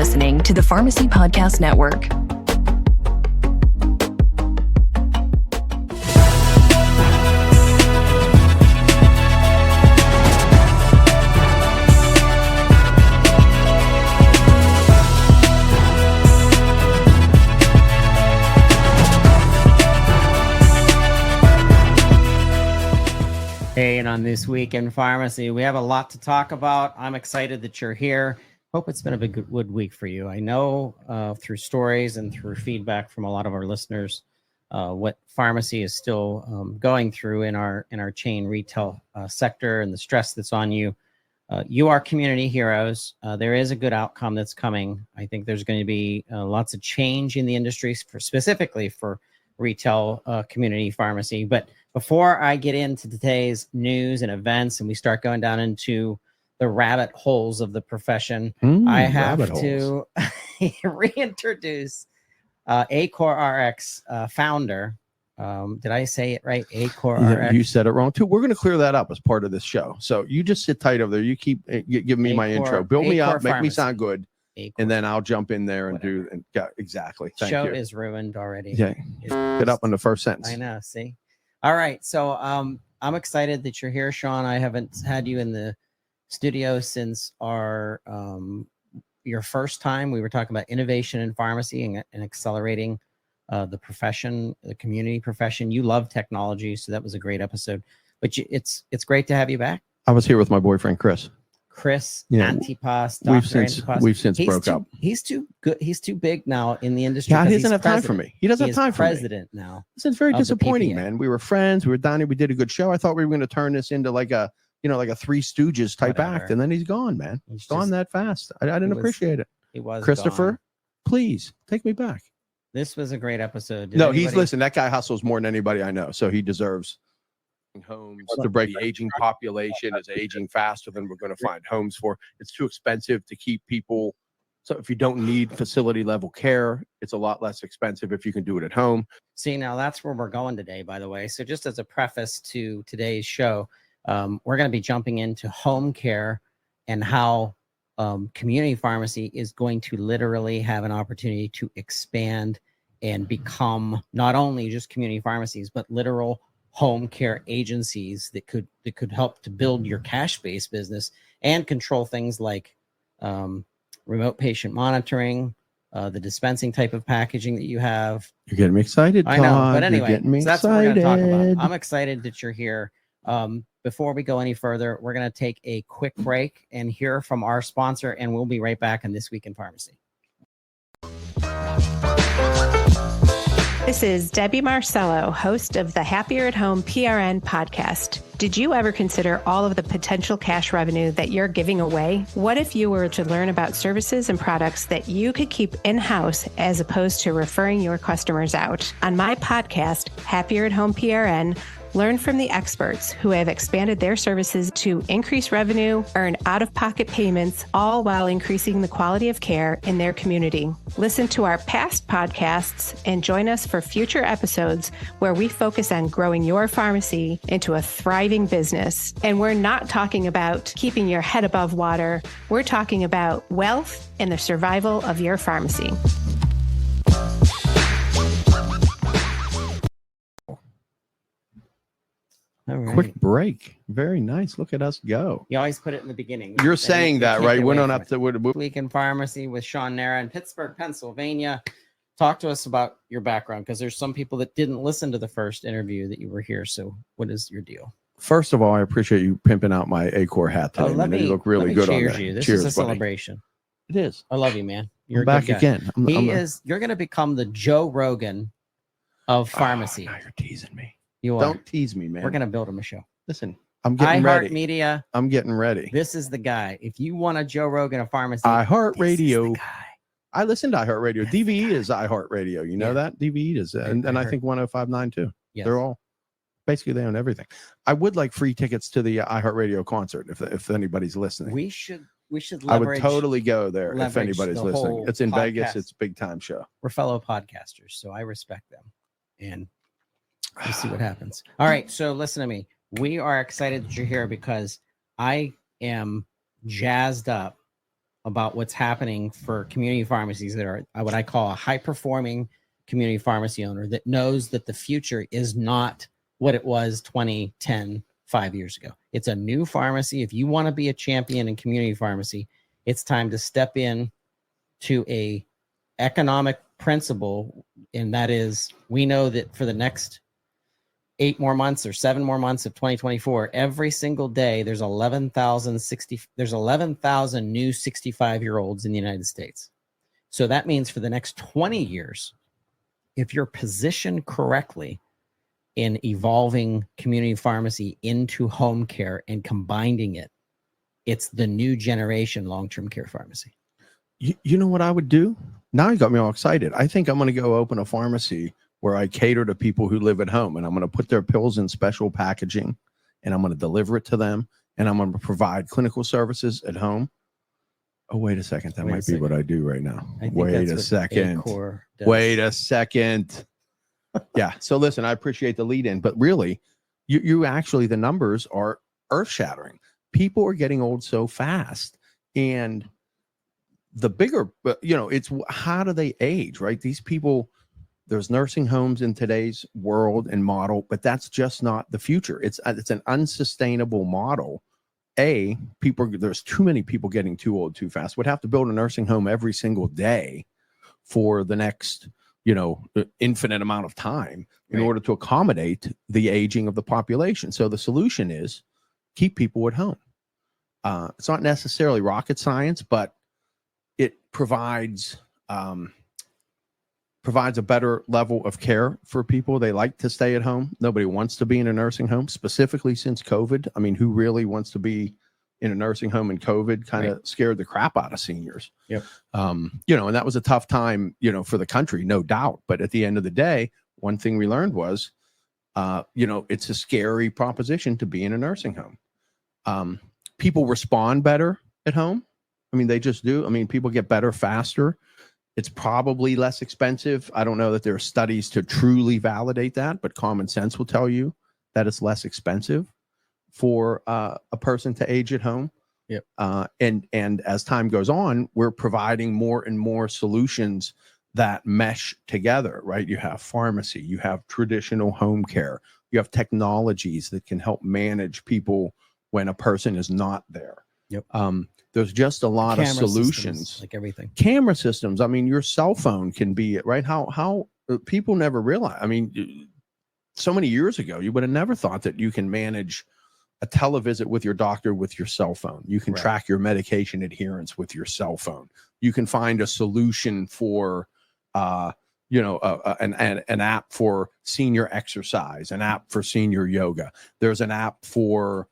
listening to the Pharmacy Podcast Network. Hey, and on This Week in Pharmacy, we have a lot to talk about. I'm excited that you're here. Hope it's been a good week for you. I know through stories and through feedback from a lot of our listeners, what pharmacy is still going through in our chain retail sector and the stress that's on you. You are community heroes. There is a good outcome that's coming. I think there's going to be lots of change in the industry specifically for retail community pharmacy. But before I get into today's news and events and we start going down into the rabbit holes of the profession, I have to reintroduce AcoreRx founder. Did I say it right? AcoreRx. Yeah, you said it wrong too. We're going to clear that up as part of this show. So you just sit tight over there. You keep give me my intro. Build me up, make me sound good. And then I'll jump in there and do exactly. Thank you. Show is ruined already. Yeah. Get up on the first sentence. I know. See. All right. So I'm excited that you're here, Shawn. I haven't had you in the studio since your first time. We were talking about innovation in pharmacy and accelerating the profession, the community profession. You love technology, so that was a great episode. But it's great to have you back. I was here with my boyfriend Chris. Antipas. We've since broke up. He's too good. He's too big now in the industry. Yeah, he doesn't have time for me. He doesn't have time for me. President now. This is very disappointing, man. We were friends. We were down here. We did a good show. I thought we were going to turn this into like a Three Stooges type act, and then he's gone, man. He's gone that fast. I didn't appreciate it. He was Christopher. Gone. Please take me back. This was a great episode. Listen. That guy hustles more than anybody I know, so he deserves homes to break. The aging population is aging faster than we're going to find homes for. It's too expensive to keep people. So if you don't need facility level care, it's a lot less expensive if you can do it at home. See, now that's where we're going today, by the way. So just as a preface to today's show, we're going to be jumping into home care and how community pharmacy is going to literally have an opportunity to expand and become not only just community pharmacies, but literal home care agencies that could help to build your cash-based business and control things like remote patient monitoring, the dispensing type of packaging that you have. You're getting me excited, Todd. I know, but anyway, so that's what we're going to talk about. I'm excited that you're here. Before we go any further, we're going to take a quick break and hear from our sponsor, and we'll be right back on This Week in Pharmacy. This is Debbie Marcello, host of the Happier at Home PRN podcast. Did you ever consider all of the potential cash revenue that you're giving away? What if you were to learn about services and products that you could keep in-house as opposed to referring your customers out? On my podcast, Happier at Home PRN, learn from the experts who have expanded their services to increase revenue, earn out-of-pocket payments, all while increasing the quality of care in their community. Listen to our past podcasts and join us for future episodes where we focus on growing your pharmacy into a thriving business. And we're not talking about keeping your head above water. We're talking about wealth and the survival of your pharmacy. Right. Quick break. Very nice. Look at us go. You always put it in the beginning. You're saying that, right? We don't have to. Week in Pharmacy with Shawn Nairn, Pittsburgh, Pennsylvania. Talk to us about your background, because there's some people that didn't listen to the first interview that you were here. So what is your deal? First of all, I appreciate you pimping out my Acore hat today. You look really good on that. This Cheers, is a buddy. celebration. It is. I love you, man. You're back again. You're going to become the Joe Rogan of pharmacy. Now you're teasing me. You are. Don't tease me, man. We're going to build him a show. Listen, I'm getting ready. Media. I'm getting ready. This is the guy. If you want a Joe Rogan of pharmacy, iHeartRadio. I listen to iHeartRadio. DVE is iHeartRadio. You know that? DVE is, and I think 105.9 too. Yes. They're all basically, they own everything. I would like free tickets to the iHeartRadio concert if anybody's listening. We should leverage. I would totally go there if anybody's listening. It's in Vegas. It's a big time show. We're fellow podcasters, so I respect them, and we'll see what happens. All right, so listen to me. We are excited that you're here because I am jazzed up about what's happening for community pharmacies that are what I call a high-performing community pharmacy owner that knows that the future is not what it was 20, 10, 5 years ago. It's a new pharmacy. If you want to be a champion in community pharmacy, it's time to step in to a economic principle, and that is, we know that for the next 8 more months or 7 more months of 2024, every single day there's 11,000 new 65-year-olds in the United States. So that means for the next 20 years, if you're positioned correctly in evolving community pharmacy into home care and combining it, it's the new generation long-term care pharmacy. You know what I would do? Now you got me all excited. I think I'm going to go open a pharmacy where I cater to people who live at home, and I'm going to put their pills in special packaging, and I'm going to deliver it to them, and I'm going to provide clinical services at home. Oh, wait a second. That might be what I do right now. Wait a second. Wait a second. Yeah. So listen, I appreciate the lead in, but really, you actually, the numbers are earth shattering. People are getting old so fast, and the bigger, it's how do they age, right? These people, there's nursing homes in today's world and model, but that's just not the future. It's an unsustainable model. There's too many people getting too old too fast. Would have to build a nursing home every single day for the next, infinite amount of time in order to accommodate the aging of the population. So the solution is keep people at home. It's not necessarily rocket science, but it provides a better level of care for people. They like to stay at home. Nobody wants to be in a nursing home, specifically since COVID. I mean, who really wants to be in a nursing home? And COVID kind of scared the crap out of seniors. Yep. And that was a tough time, for the country, no doubt. But at the end of the day, one thing we learned was, it's a scary proposition to be in a nursing home. People respond better at home. I mean, they just do. I mean, people get better faster. It's probably less expensive. I don't know that there are studies to truly validate that, but common sense will tell you that it's less expensive for a person to age at home. Yep. And as time goes on, we're providing more and more solutions that mesh together, right? You have pharmacy, you have traditional home care, you have technologies that can help manage people when a person is not there. Yep. There's just a lot of Camera solutions, systems, like everything. Camera systems. I mean, your cell phone can be it, right? How people never realize. I mean, so many years ago, you would have never thought that you can manage a televisit with your doctor with your cell phone. You can track your medication adherence with your cell phone. You can find a solution for, an app for senior exercise, an app for senior yoga. There's an app for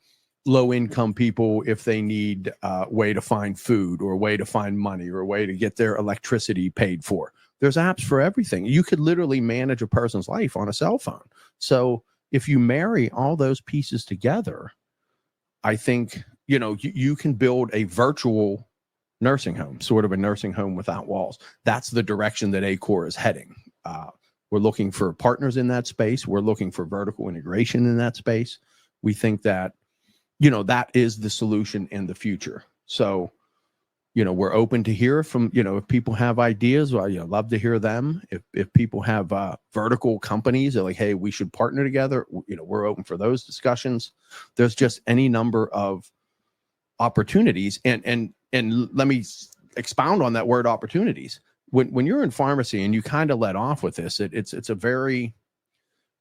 low-income people if they need a way to find food or a way to find money or a way to get their electricity paid for. There's apps for everything. You could literally manage a person's life on a cell phone. So if you marry all those pieces together, I think, you can build a virtual nursing home, sort of a nursing home without walls. That's the direction that ACOR is heading. We're looking for partners in that space. We're looking for vertical integration in that space. We think that that is the solution in the future. So, we're open to hear from, if people have ideas, well, love to hear them. If people have vertical companies, they're like, hey, we should partner together. We're open for those discussions. There's just any number of opportunities. And let me expound on that word opportunities. When you're in pharmacy and you kind of let off with this, it's a very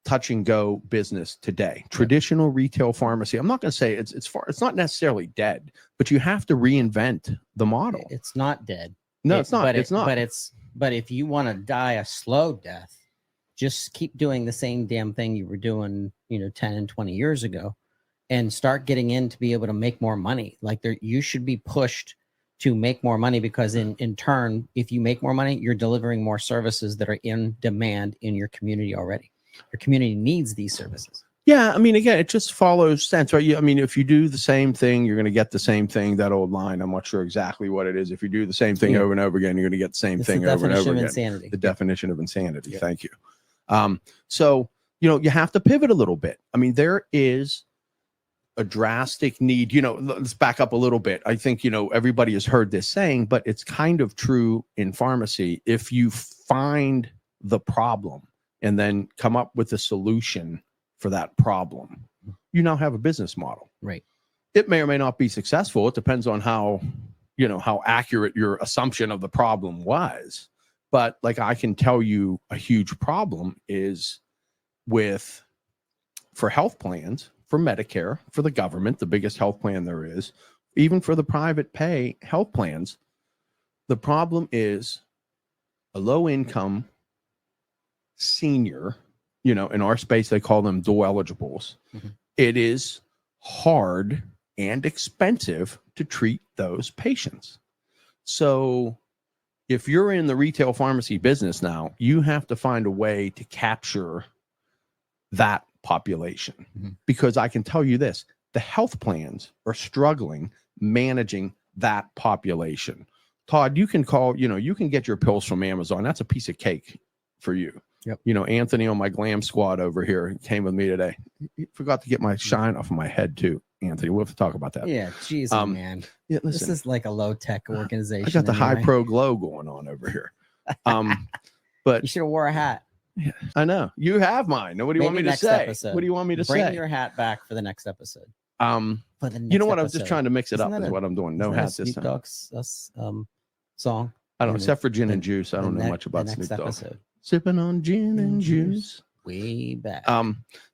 touch and go business today. Traditional retail pharmacy, I'm not going to say it's not necessarily dead, but you have to reinvent the model. It's not dead. No, it's not. It's not. But if you want to die a slow death, just keep doing the same damn thing you were doing, 10 and 20 years ago, and start getting in to be able to make more money. Like you should be pushed to make more money, because in turn, if you make more money, you're delivering more services that are in demand in your community already. Your community needs these services. Yeah, I mean, again, it just follows sense, right? I mean, if you do the same thing, you're going to get the same thing. That old line, I'm not sure exactly what it is. If you do the same thing over and over again, you're going to get the same thing over and over again. Insanity. The definition of insanity. Yeah. Thank you. So, you have to pivot a little bit. I mean, there is a drastic need. Let's back up a little bit. I think, everybody has heard this saying, but it's kind of true in pharmacy. If you find the problem and then come up with a solution for that problem, you now have a business model. Right. It may or may not be successful. It depends on how accurate your assumption of the problem was. But like, I can tell you a huge problem is for health plans, for Medicare, for the government, the biggest health plan there is, even for the private pay health plans, the problem is a low income senior, in our space, they call them dual eligibles. Mm-hmm. It is hard and expensive to treat those patients. So if you're in the retail pharmacy business now, you have to find a way to capture that population. Mm-hmm. Because I can tell you this, the health plans are struggling managing that population. Todd, you can you can get your pills from Amazon. That's a piece of cake for you. Yep. Anthony on my glam squad over here came with me today. He forgot to get my shine off of my head too. Anthony, we'll have to talk about that. Yeah, geez, man. Yeah, listen, this is like a low-tech organization. I got the high pro glow going on over here. But you should have wore a hat. Yeah, I know. You have mine. Now, what do you want me to say? What do you want me to say? Bring your hat back for the next episode. For the next what? I was just trying to mix it up is what I'm doing. No hat this time. Dog's song. I don't know, except for gin and juice. I don't know much about Snoop Dogg. Sipping on gin and juice. Way back.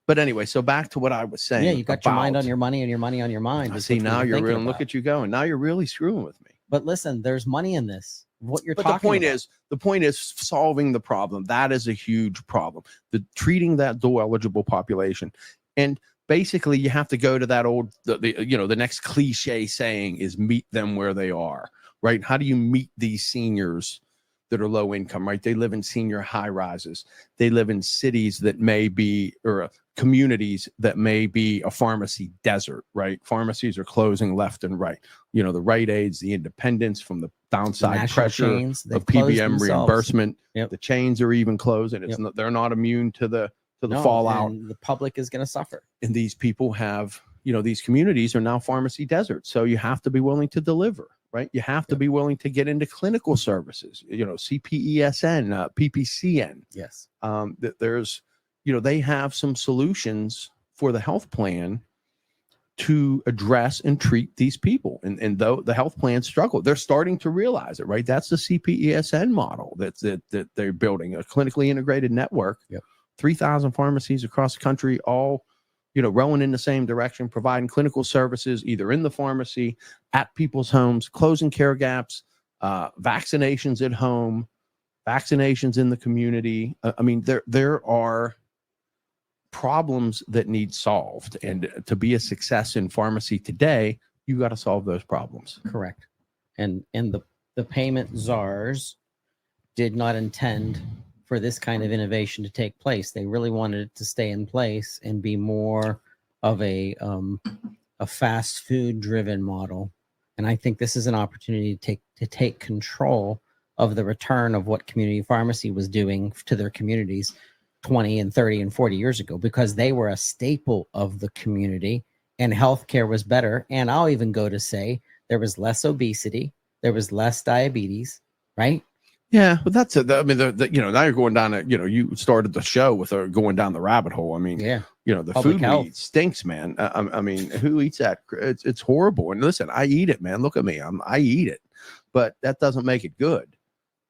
But anyway, so back to what I was saying. Yeah, you got your mind on your money and your money on your mind. I see, now you're really, look at you going. Now you're really screwing with me. But listen, there's money in this. What you're talking about. The point is solving the problem. That is a huge problem. Treating that dual eligible population. And basically you have to go to that old, the next cliche saying is meet them where they are, right? How do you meet these seniors that are low income, right? They live in senior high rises. They live in cities that may be, or communities that may be a pharmacy desert, right? Pharmacies are closing left and right. The Rite Aids, the independents, from the downside pressure chains, of PBM reimbursement. Yep. The chains are even closing. It's not, they're not immune to the fallout. And the public is going to suffer. And these people have, these communities are now pharmacy deserts. So you have to be willing to deliver. Right. You have to be willing to get into clinical services, CPESN, PPCN. Yes. There's, they have some solutions for the health plan to address and treat these people. And though the health plans struggle, they're starting to realize it, right? That's the CPESN model that they're building, a clinically integrated network. Yep. 3,000 pharmacies across the country, all rowing in the same direction, providing clinical services either in the pharmacy, at people's homes, closing care gaps, vaccinations at home, vaccinations in the community. I mean, there are problems that need solved. And to be a success in pharmacy today, you got to solve those problems. Correct. And the payment czars did not intend for this kind of innovation to take place. They really wanted it to stay in place and be more of a fast food driven model. And I think this is an opportunity to take control of the return of what community pharmacy was doing to their communities 20 and 30 and 40 years ago, because they were a staple of the community and healthcare was better. And I'll even go to say there was less obesity, there was less diabetes, right? Yeah, but that's it. I mean, now you're going down you started the show with going down the rabbit hole. I mean, yeah, the food we eat stinks, man. I mean, who eats that? It's horrible. And listen, I eat it, man. Look at me. I eat it, but that doesn't make it good,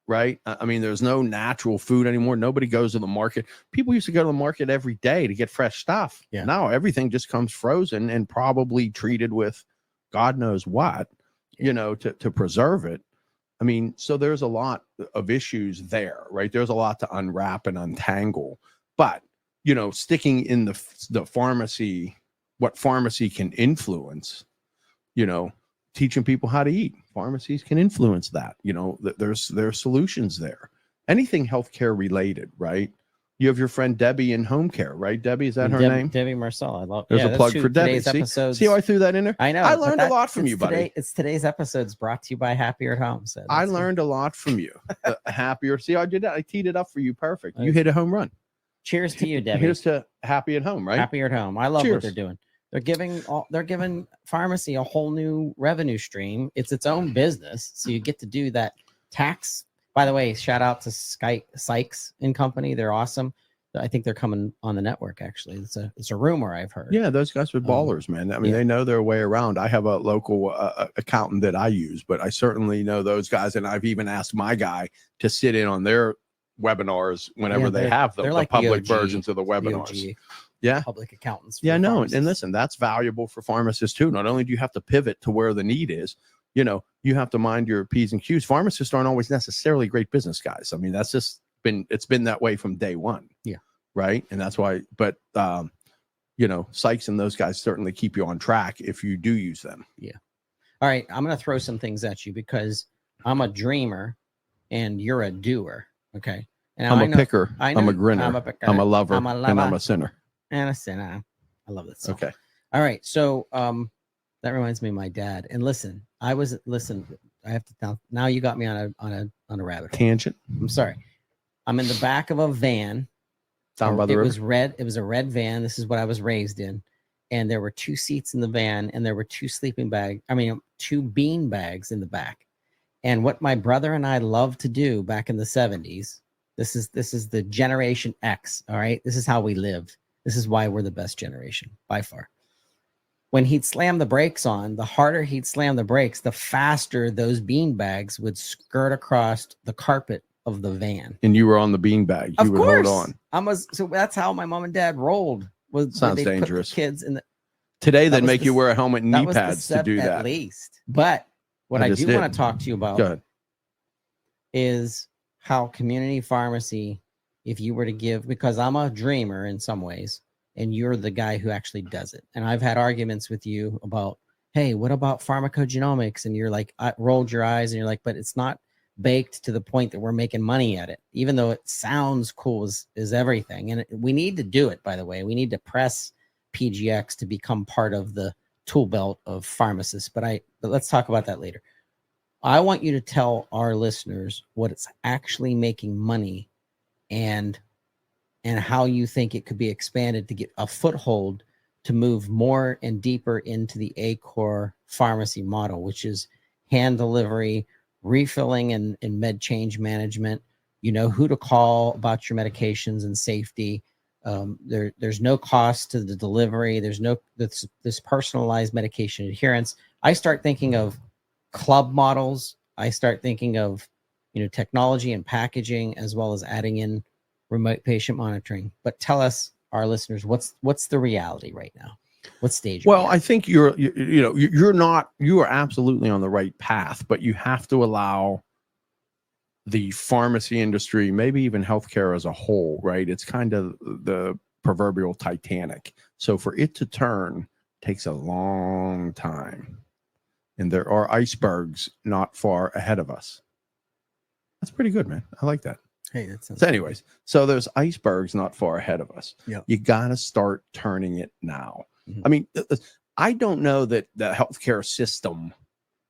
right? I mean, there's no natural food anymore. Nobody goes to the market. People used to go to the market every day to get fresh stuff. Yeah. Now everything just comes frozen and probably treated with God knows what, to preserve it. I mean, so there's a lot of issues there, right? There's a lot to unwrap and untangle, but, sticking in the pharmacy, what pharmacy can influence, teaching people how to eat, pharmacies can influence that, there's solutions there. Anything healthcare related, right? You have your friend Debbie in home care, right? Debbie, is that her name? Debbie Marcel. I love. There's a plug for Debbie. See how I threw that in there? I know. I learned a lot from you, buddy. Today's episode's brought to you by Happier at Home. So I learned a lot from you. Happier. See how I did that? I teed it up for you. Perfect. You hit a home run. Cheers to you, Debbie. Here's to Happy at Home, right? Happier at Home. I love what they're doing. They're giving pharmacy a whole new revenue stream. It's its own business, so you get to do that tax. By the way, shout out to Sykes and Company. They're awesome. I think they're coming on the network. Actually, it's a rumor I've heard. Yeah, those guys are ballers, man. I mean, they know their way around. I have a local accountant that I use, but I certainly know those guys, and I've even asked my guy to sit in on their webinars whenever they have the like public OG, versions of the webinars. Yeah, public accountants. Yeah, no, and listen, that's valuable for pharmacists too. Not only do you have to pivot to where the need is, you have to mind your P's and Q's. Pharmacists aren't always necessarily great business guys. I mean, that's just it's been that way from day one. Yeah. Right. And that's why, but Sykes and those guys certainly keep you on track if you do use them. Yeah. All right. I'm going to throw some things at you because I'm a dreamer and you're a doer. Okay. And I'm a picker. I'm a grinner. I'm a lover. And I'm a sinner. And a sinner. I love that song. Okay. All right. So that reminds me of my dad. And listen, I have to now you got me on a rabbit hole. Tangent. I'm sorry. I'm in the back of a van. Down by the river. It was red. It was a red van. This is what I was raised in. And there were 2 seats in the van and there were 2 2 bean bags in the back. And what my brother and I loved to do back in the 70s, this is the Generation X. All right. This is how we lived. This is why we're the best generation by far. When he'd slam the brakes on, the harder he'd slam the brakes, the faster those bean bags would skirt across the carpet of the van. And you were on the beanbag. You would hold on. So that's how my mom and dad rolled. Sounds dangerous. Kids in the today they'd make you wear a helmet and knee pads to do that. At least. But what I do want to talk to you about is how community pharmacy, if you were to give, because I'm a dreamer in some ways, and you're the guy who actually does it. And I've had arguments with you about, hey, what about pharmacogenomics? And you're like, I rolled your eyes and you're like, but it's not baked to the point that we're making money at it, even though it sounds cool is everything. And we need to do it, by the way. We need to press PGX to become part of the tool belt of pharmacists. But let's talk about that later. I want you to tell our listeners what it's actually making money and how you think it could be expanded to get a foothold to move more and deeper into the A-Core pharmacy model, which is hand delivery, refilling and med change management. You know who to call about your medications and safety. There's no cost to the delivery. There's no this personalized medication adherence. I start thinking of club models. I start thinking of technology and packaging, as well as adding in remote patient monitoring. But tell us, our listeners, what's the reality right now? What stage? Well, I think you are absolutely on the right path, but you have to allow the pharmacy industry, maybe even healthcare as a whole, right? It's kind of the proverbial Titanic. So for it to turn takes a long time. And there are icebergs not far ahead of us. That's pretty good, man. I like that. Hey, that sounds. So anyways, so there's icebergs not far ahead of us. Yeah. You got to start turning it now. Mm-hmm. I mean, I don't know that the healthcare system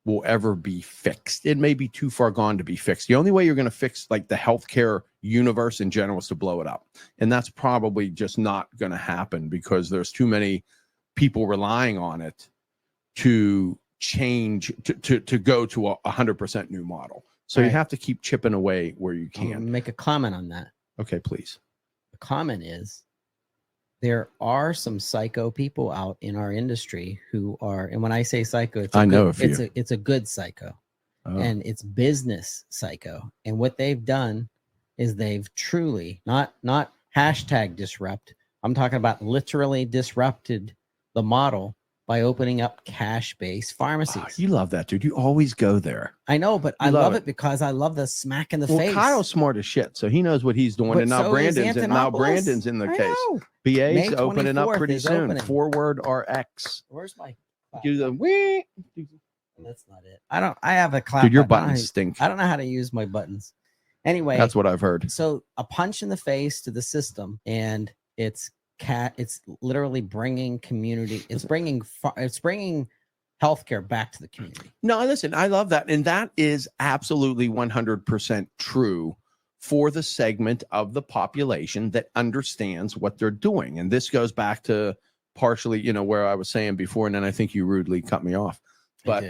will ever be fixed. It may be too far gone to be fixed. The only way you're going to fix like the healthcare universe in general is to blow it up. And that's probably just not going to happen because there's too many people relying on it to change, to go to a 100% new model. So you have to keep chipping away where you can. Make a comment on that. Okay, please. The comment is there are some psycho people out in our industry who are, and when I say psycho, it's a good psycho. Oh. And it's business psycho. And what they've done is they've truly not hashtag disrupt. I'm talking about literally disrupted the model by opening up cash-based pharmacies. Oh, you love that, dude. You always go there. I know, but I love it because I love the smack in the face. Kyle's smart as shit, so he knows what he's doing. But and now Brandon's in the case. BA's opening up pretty soon. Forward RX. Where's my? Do the wee. That's not it. I have a clap. Dude, your buttons stink. I don't know how to use my buttons. Anyway, that's what I've heard. So a punch in the face to the system, and it's literally bringing community. It's bringing healthcare back to the community. No, listen, I love that. And that is absolutely 100% true for the segment of the population that understands what they're doing. And this goes back to partially, where I was saying before, and then I think you rudely cut me off. But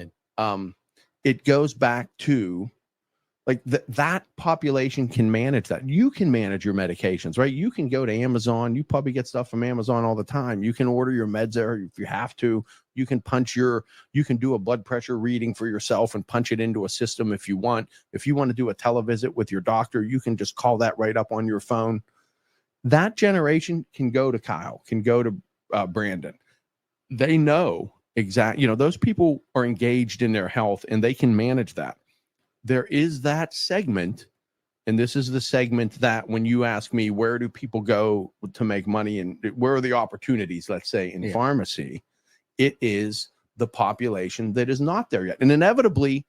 it goes back to like that population can manage that. You can manage your medications, right? You can go to Amazon. You probably get stuff from Amazon all the time. You can order your meds there if you have to. You can do a blood pressure reading for yourself and punch it into a system if you want. If you want to do a televisit with your doctor, you can just call that right up on your phone. That generation can go to Kyle, can go to Brandon. They know exactly, those people are engaged in their health and they can manage that. There is that segment, and this is the segment that when you ask me, where do people go to make money and where are the opportunities, let's say in pharmacy, it is the population that is not there yet. And inevitably,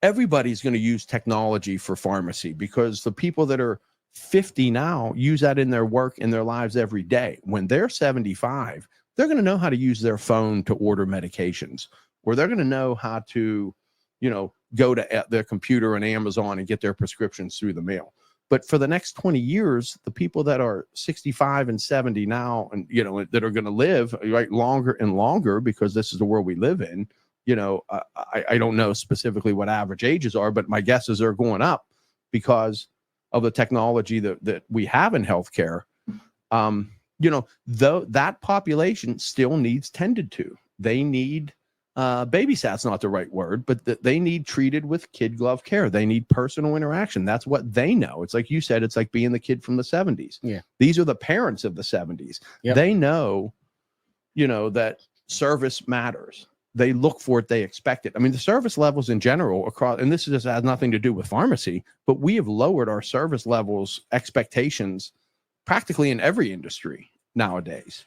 everybody's going to use technology for pharmacy because the people that are 50 now use that in their work in their lives every day. When they're 75, they're going to know how to use their phone to order medications, or they're going to know how to, go to their computer and Amazon and get their prescriptions through the mail. But for the next 20 years, the people that are 65 and 70 now, and, that are going to live right longer and longer because this is the world we live in, I don't know specifically what average ages are, but my guess is they're going up because of the technology that we have in healthcare. Though that population still needs tended to. They need babysat's not the right word, but they need treated with kid glove care. They need personal interaction. That's what they know. It's like you said, it's like being the kid from the 70s. Yeah. These are the parents of the 70s. Yep. They know, that service matters. They look for it. They expect it. I mean, the service levels in general across, and this just has nothing to do with pharmacy, but we have lowered our service levels expectations practically in every industry nowadays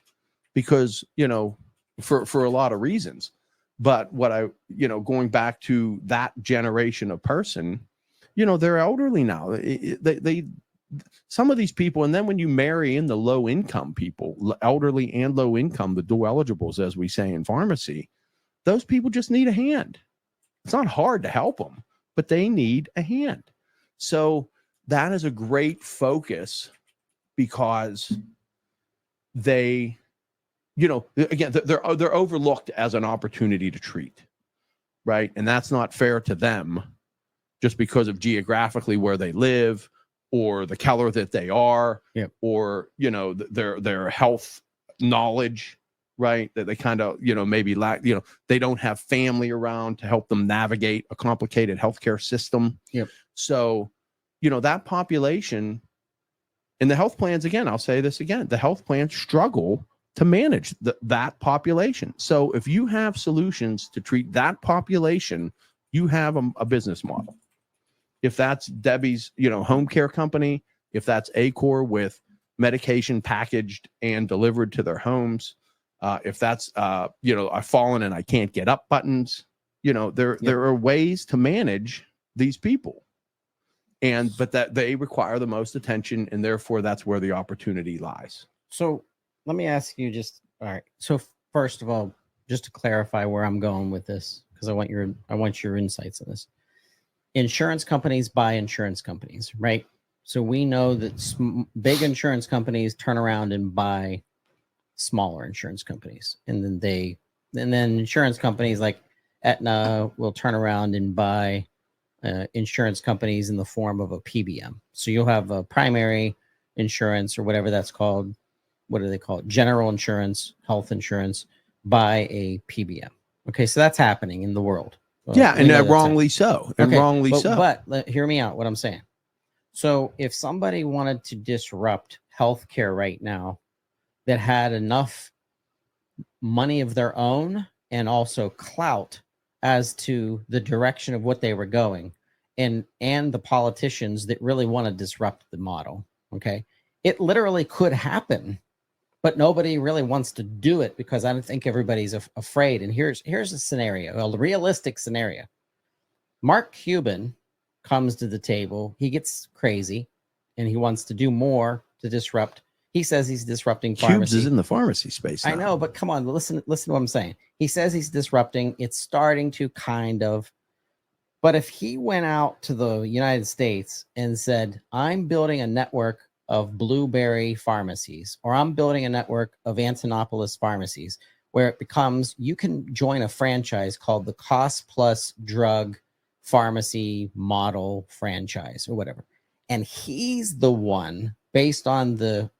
because, for a lot of reasons. But what going back to that generation of person, they're elderly now. They some of these people, and then when you marry in the low income people, elderly and low income, the dual eligibles, as we say in pharmacy, those people just need a hand. It's not hard to help them, but they need a hand. So that is a great focus because they, again, they're overlooked as an opportunity to treat, right? And that's not fair to them just because of geographically where they live or the color that they are, or, their health knowledge, right? That they kind of, maybe lack, they don't have family around to help them navigate a complicated healthcare system. Yep. So, that population and the health plans, again, I'll say this again, the health plans struggle to manage that population. So if you have solutions to treat that population, you have a business model. If that's Debbie's, home care company, if that's Acor with medication packaged and delivered to their homes, if that's, I've fallen and I can't get up buttons, there are ways to manage these people. But that they require the most attention, and therefore that's where the opportunity lies. So let me ask you all right. So first of all, just to clarify where I'm going with this, because I want your insights on this. Insurance companies buy insurance companies, right? So we know that big insurance companies turn around and buy smaller insurance companies, and then insurance companies like Aetna will turn around and buy insurance companies in the form of a PBM. So you'll have a primary insurance or whatever that's called. What do they call it? General insurance, health insurance, by a PBM. Okay, so that's happening in the world. And wrongly so. And wrongly so. But hear me out, what I'm saying. So if somebody wanted to disrupt healthcare right now that had enough money of their own and also clout as to the direction of what they were going and the politicians that really want to disrupt the model, okay, it literally could happen. But nobody really wants to do it because I don't think everybody's afraid. And here's a scenario, a realistic scenario. Mark Cuban comes to the table. He gets crazy, and he wants to do more to disrupt. He says he's disrupting pharmacy. Cubes is in the pharmacy space now. I know, but come on, listen to what I'm saying. He says he's disrupting. It's starting to kind of. But if he went out to the United States and said, I'm building a network of Blueberry pharmacies, or I'm building a network of Antonopolis pharmacies, where it becomes, you can join a franchise called the Cost Plus Drug Pharmacy Model Franchise or whatever. And he's the one, based on the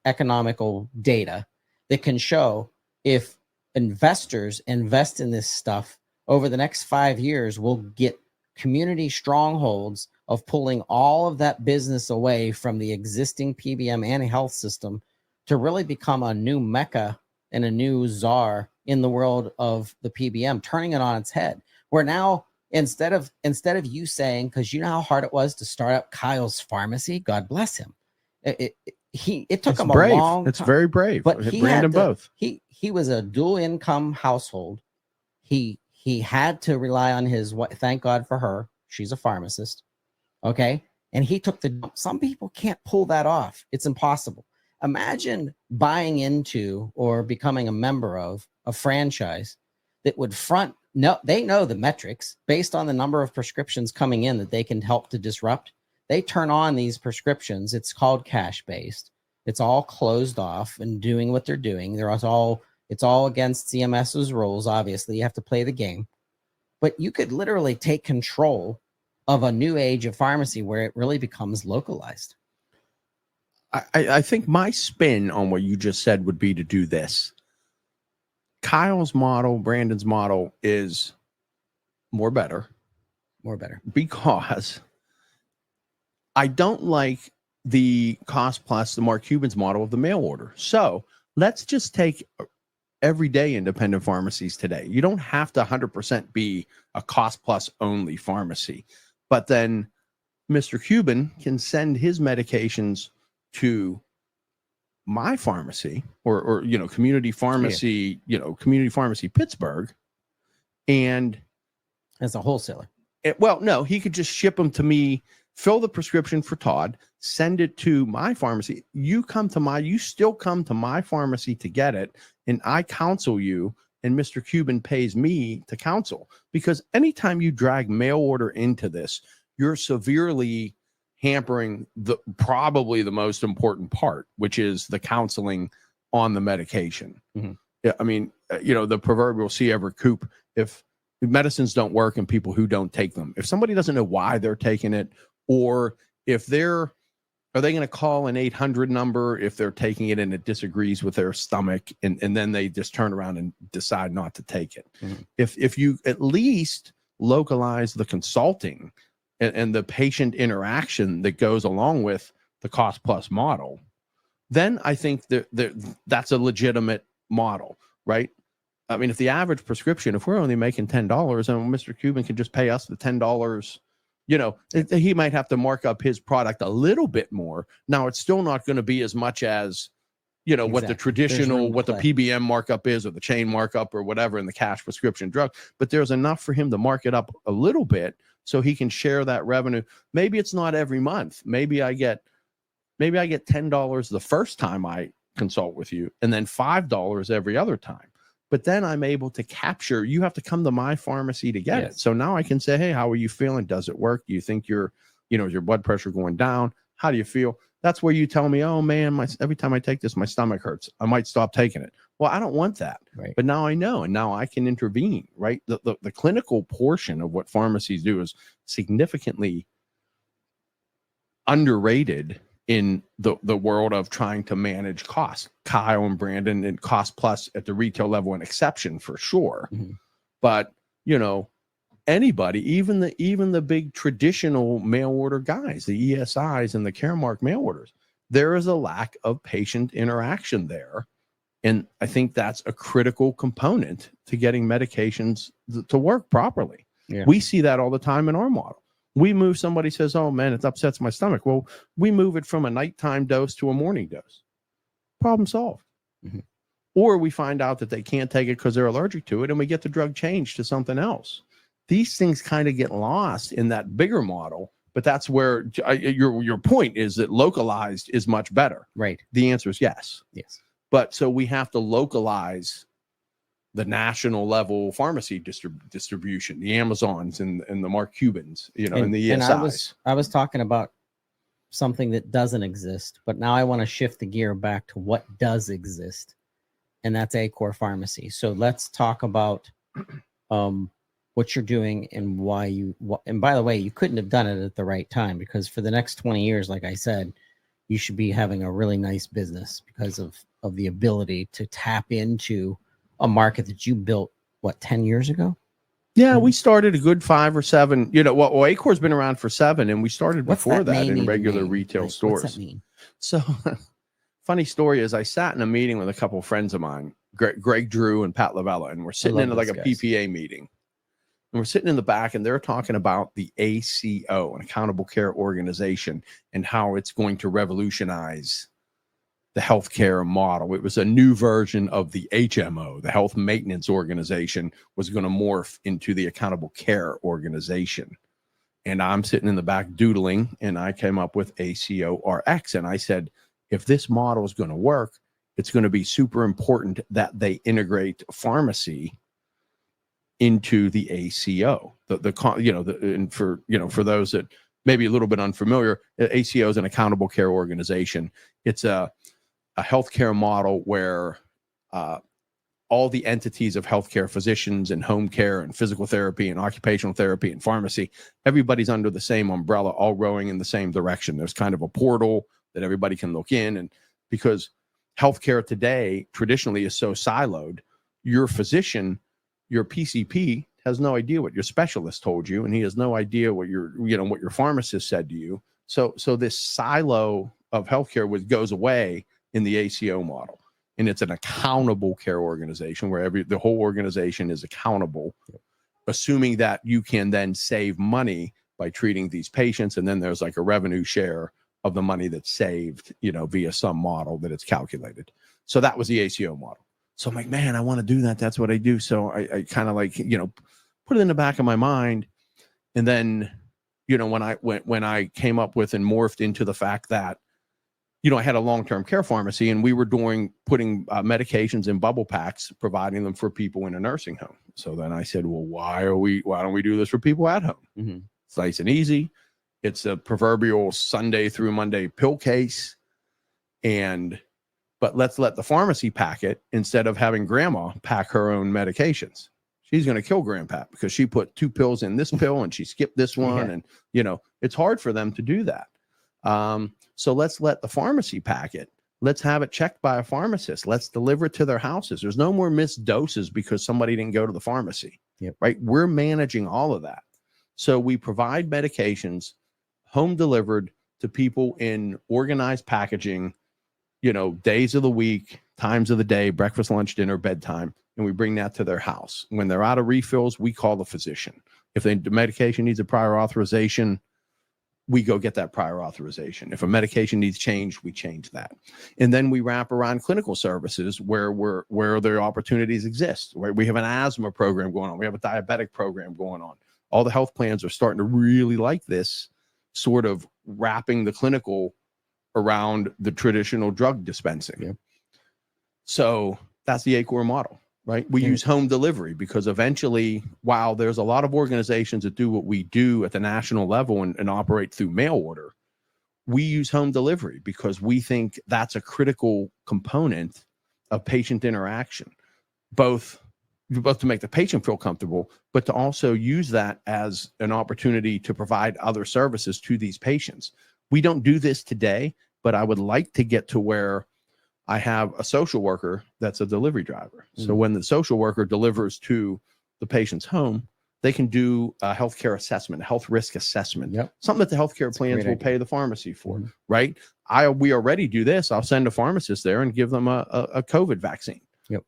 economical data, that can show if investors invest in this stuff over the next 5 years, we'll get community strongholds of pulling all of that business away from the existing PBM and health system to really become a new mecca and a new czar in the world of the PBM, turning it on its head. Where now, instead of you saying, because you know how hard it was to start up Kyle's Pharmacy, God bless him, it took him brave. a long time. It's very brave. But he Brandon had to, both. He was a dual income household. He had to rely on his, thank God for her, she's a pharmacist. Okay. And he took the, some people can't pull that off. It's impossible. Imagine buying into or becoming a member of a franchise that would they know the metrics based on the number of prescriptions coming in that they can help to disrupt. They turn on these prescriptions. It's called cash based. It's all closed off and doing what they're doing. It's all against CMS's rules. Obviously, you have to play the game, but you could literally take control of a new age of pharmacy where it really becomes localized. I think my spin on what you just said would be to do this. Kyle's model, Brandon's model is more better, because I don't like the cost plus the Mark Cuban's model of the mail order. So let's just take everyday independent pharmacies today. You don't have to 100% be a cost plus only pharmacy, but then Mr. Cuban can send his medications to my pharmacy or community pharmacy, community pharmacy Pittsburgh, and as a wholesaler. No, he could just ship them to me, fill the prescription for Todd, send it to my pharmacy. You still come to my pharmacy to get it, and I counsel you, and Mr. Cuban pays me to counsel. Because anytime you drag mail order into this, you're severely hampering probably the most important part, which is the counseling on the medication. Mm-hmm. Yeah, I mean, the proverbial see every coop. If medicines don't work and people who don't take them, if somebody doesn't know why they're taking it, or if are they going to call an 800 number if they're taking it and it disagrees with their stomach, and then they just turn around and decide not to take it. Mm-hmm. If you at least localize the consulting and the patient interaction that goes along with the cost plus model, then I think that's a legitimate model, right? I mean, if the average prescription, if we're only making $10 and Mr. Cuban can just pay us the $10, he might have to mark up his product a little bit more. Now, it's still not going to be as much as, exactly. What the traditional, what the PBM markup is, or the chain markup or whatever in the cash prescription drug, but there's enough for him to mark it up a little bit so he can share that revenue. Maybe it's not every month. Maybe I get $10 the first time I consult with you, and then $5 every other time. But then I'm able to capture, you have to come to my pharmacy to get it. So now I can say, hey, how are you feeling? Does it work? Do you think is your blood pressure going down? How do you feel? That's where you tell me, oh man, every time I take this, my stomach hurts. I might stop taking it. Well, I don't want that. Right. But now I know, and now I can intervene, right? The clinical portion of what pharmacies do is significantly underrated in the world of trying to manage costs. Kyle and Brandon and cost plus at the retail level, an exception for sure. Mm-hmm. But anybody, even the big traditional mail order guys, the ESIs and the Caremark mail orders, there is a lack of patient interaction there. And I think that's a critical component to getting medications to work properly. Yeah. We see that all the time in our model. We move, somebody says, oh man, it upsets my stomach. Well, we move it from a nighttime dose to a morning dose. Problem solved. Mm-hmm. Or we find out that they can't take it because they're allergic to it, and we get the drug changed to something else. These things kind of get lost in that bigger model, but that's where your point is that localized is much better. Right. The answer is yes. Yes. But so we have to localize the national level pharmacy distribution, the Amazons and the Mark Cubans, and the ESIs. And I was talking about something that doesn't exist, but now I want to shift the gear back to what does exist, and that's Acor Pharmacy. So let's talk about what you're doing and why you. And by the way, you couldn't have done it at the right time, because for the next 20 years, like I said, you should be having a really nice business because of the ability to tap into a market that you built, what, 10 years ago? Yeah, we started a good 5 or 7. Well, Acor's been around for 7, and we started before that in regular retail stores. What's that mean? So, funny story is, I sat in a meeting with a couple of friends of mine, Greg Drew and Pat Lavella, and we're sitting in like a PPA meeting. And we're sitting in the back, and they're talking about the ACO, an Accountable Care Organization, and how it's going to revolutionize the healthcare model. It was a new version of the HMO, the Health Maintenance Organization, was going to morph into the Accountable Care Organization. And I'm sitting in the back doodling, and I came up with ACORX. And I said, if this model is going to work, it's going to be super important that they integrate pharmacy into the ACO. And for those that may be a little bit unfamiliar, ACO is an Accountable Care Organization. It's a healthcare model where all the entities of healthcare, physicians and home care and physical therapy and occupational therapy and pharmacy, everybody's under the same umbrella, all rowing in the same direction. There's kind of a portal that everybody can look in. And because healthcare today traditionally is so siloed, your physician, your PCP, has no idea what your specialist told you, and he has no idea what what your pharmacist said to you. So this silo of healthcare goes away in the ACO model, and it's an accountable care organization where the whole organization is accountable, assuming that you can then save money by treating these patients, and then there's like a revenue share of the money that's saved, via some model that it's calculated. So that was the ACO model. So I'm like, man, I want to do that. That's what I do. So I kind of put it in the back of my mind, and then when I came up with and morphed into the fact that I had a long-term care pharmacy, and we were putting medications in bubble packs, providing them for people in a nursing home. So then I said, well, why don't we do this for people at home? Mm-hmm. It's nice and easy. It's a proverbial Sunday through Monday pill case. But let's let the pharmacy pack it instead of having grandma pack her own medications. She's going to kill grandpa because she put 2 pills in this pill and she skipped this one. Yeah. And, it's hard for them to do that. So let's let the pharmacy pack it. Let's have it checked by a pharmacist. Let's deliver it to their houses. There's no more missed doses because somebody didn't go to the pharmacy. Yep. Right? We're managing all of that. So we provide medications home delivered to people in organized packaging, days of the week, times of the day, breakfast, lunch, dinner, bedtime, and we bring that to their house. When they're out of refills, we call the physician. If the medication needs a prior authorization, we go get that prior authorization. If a medication needs change, we change that. And then we wrap around clinical services where their opportunities exist. Right? We have an asthma program going on. We have a diabetic program going on. All the health plans are starting to really like this sort of wrapping the clinical around the traditional drug dispensing. Yep. So that's the Acor model, right? We use home delivery because eventually, while there's a lot of organizations that do what we do at the national level and operate through mail order, we use home delivery because we think that's a critical component of patient interaction, both to make the patient feel comfortable, but to also use that as an opportunity to provide other services to these patients. We don't do this today, but I would like to get to where I have a social worker that's a delivery driver. Mm-hmm. So when the social worker delivers to the patient's home, they can do a healthcare assessment, a health risk assessment, something that the healthcare plans will pay the pharmacy for, right? We already do this. I'll send a pharmacist there and give them a COVID vaccine.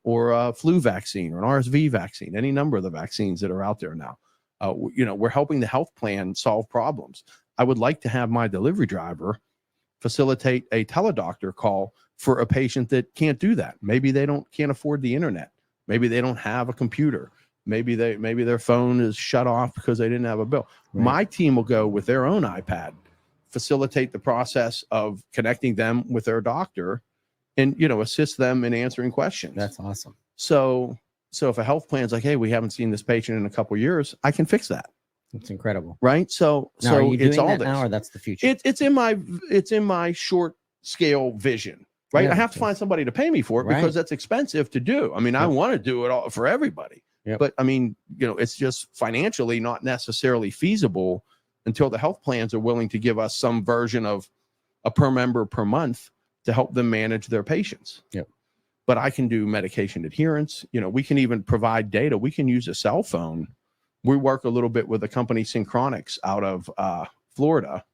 Or a flu vaccine or an RSV vaccine, any number of the vaccines that are out there now. We're helping the health plan solve problems. I would like to have my delivery driver facilitate a teledoctor call for a patient that can't do that. Maybe they can't afford the internet. Maybe they don't have a computer. Maybe their phone is shut off because they didn't have a bill. Right. My team will go with their own iPad, facilitate the process of connecting them with their doctor, and assist them in answering questions. That's awesome. So if a health plan's like, hey, we haven't seen this patient in a couple of years, I can fix that. It's incredible. right? So Now, are you it's doing all that this. now, or that's the future? It's in my short scale vision, right? Yeah, I have to find somebody to pay me for it Right. because that's expensive to do. I mean, I Yep. want to do it all for everybody, Yep. but I mean, it's just financially not necessarily feasible until the health plans are willing to give us some version of a per member per month to help them manage their patients. Yep. But I can do medication adherence. We can even provide data. We can use a cell phone. We work a little bit with a company, Synchronix, out of Florida,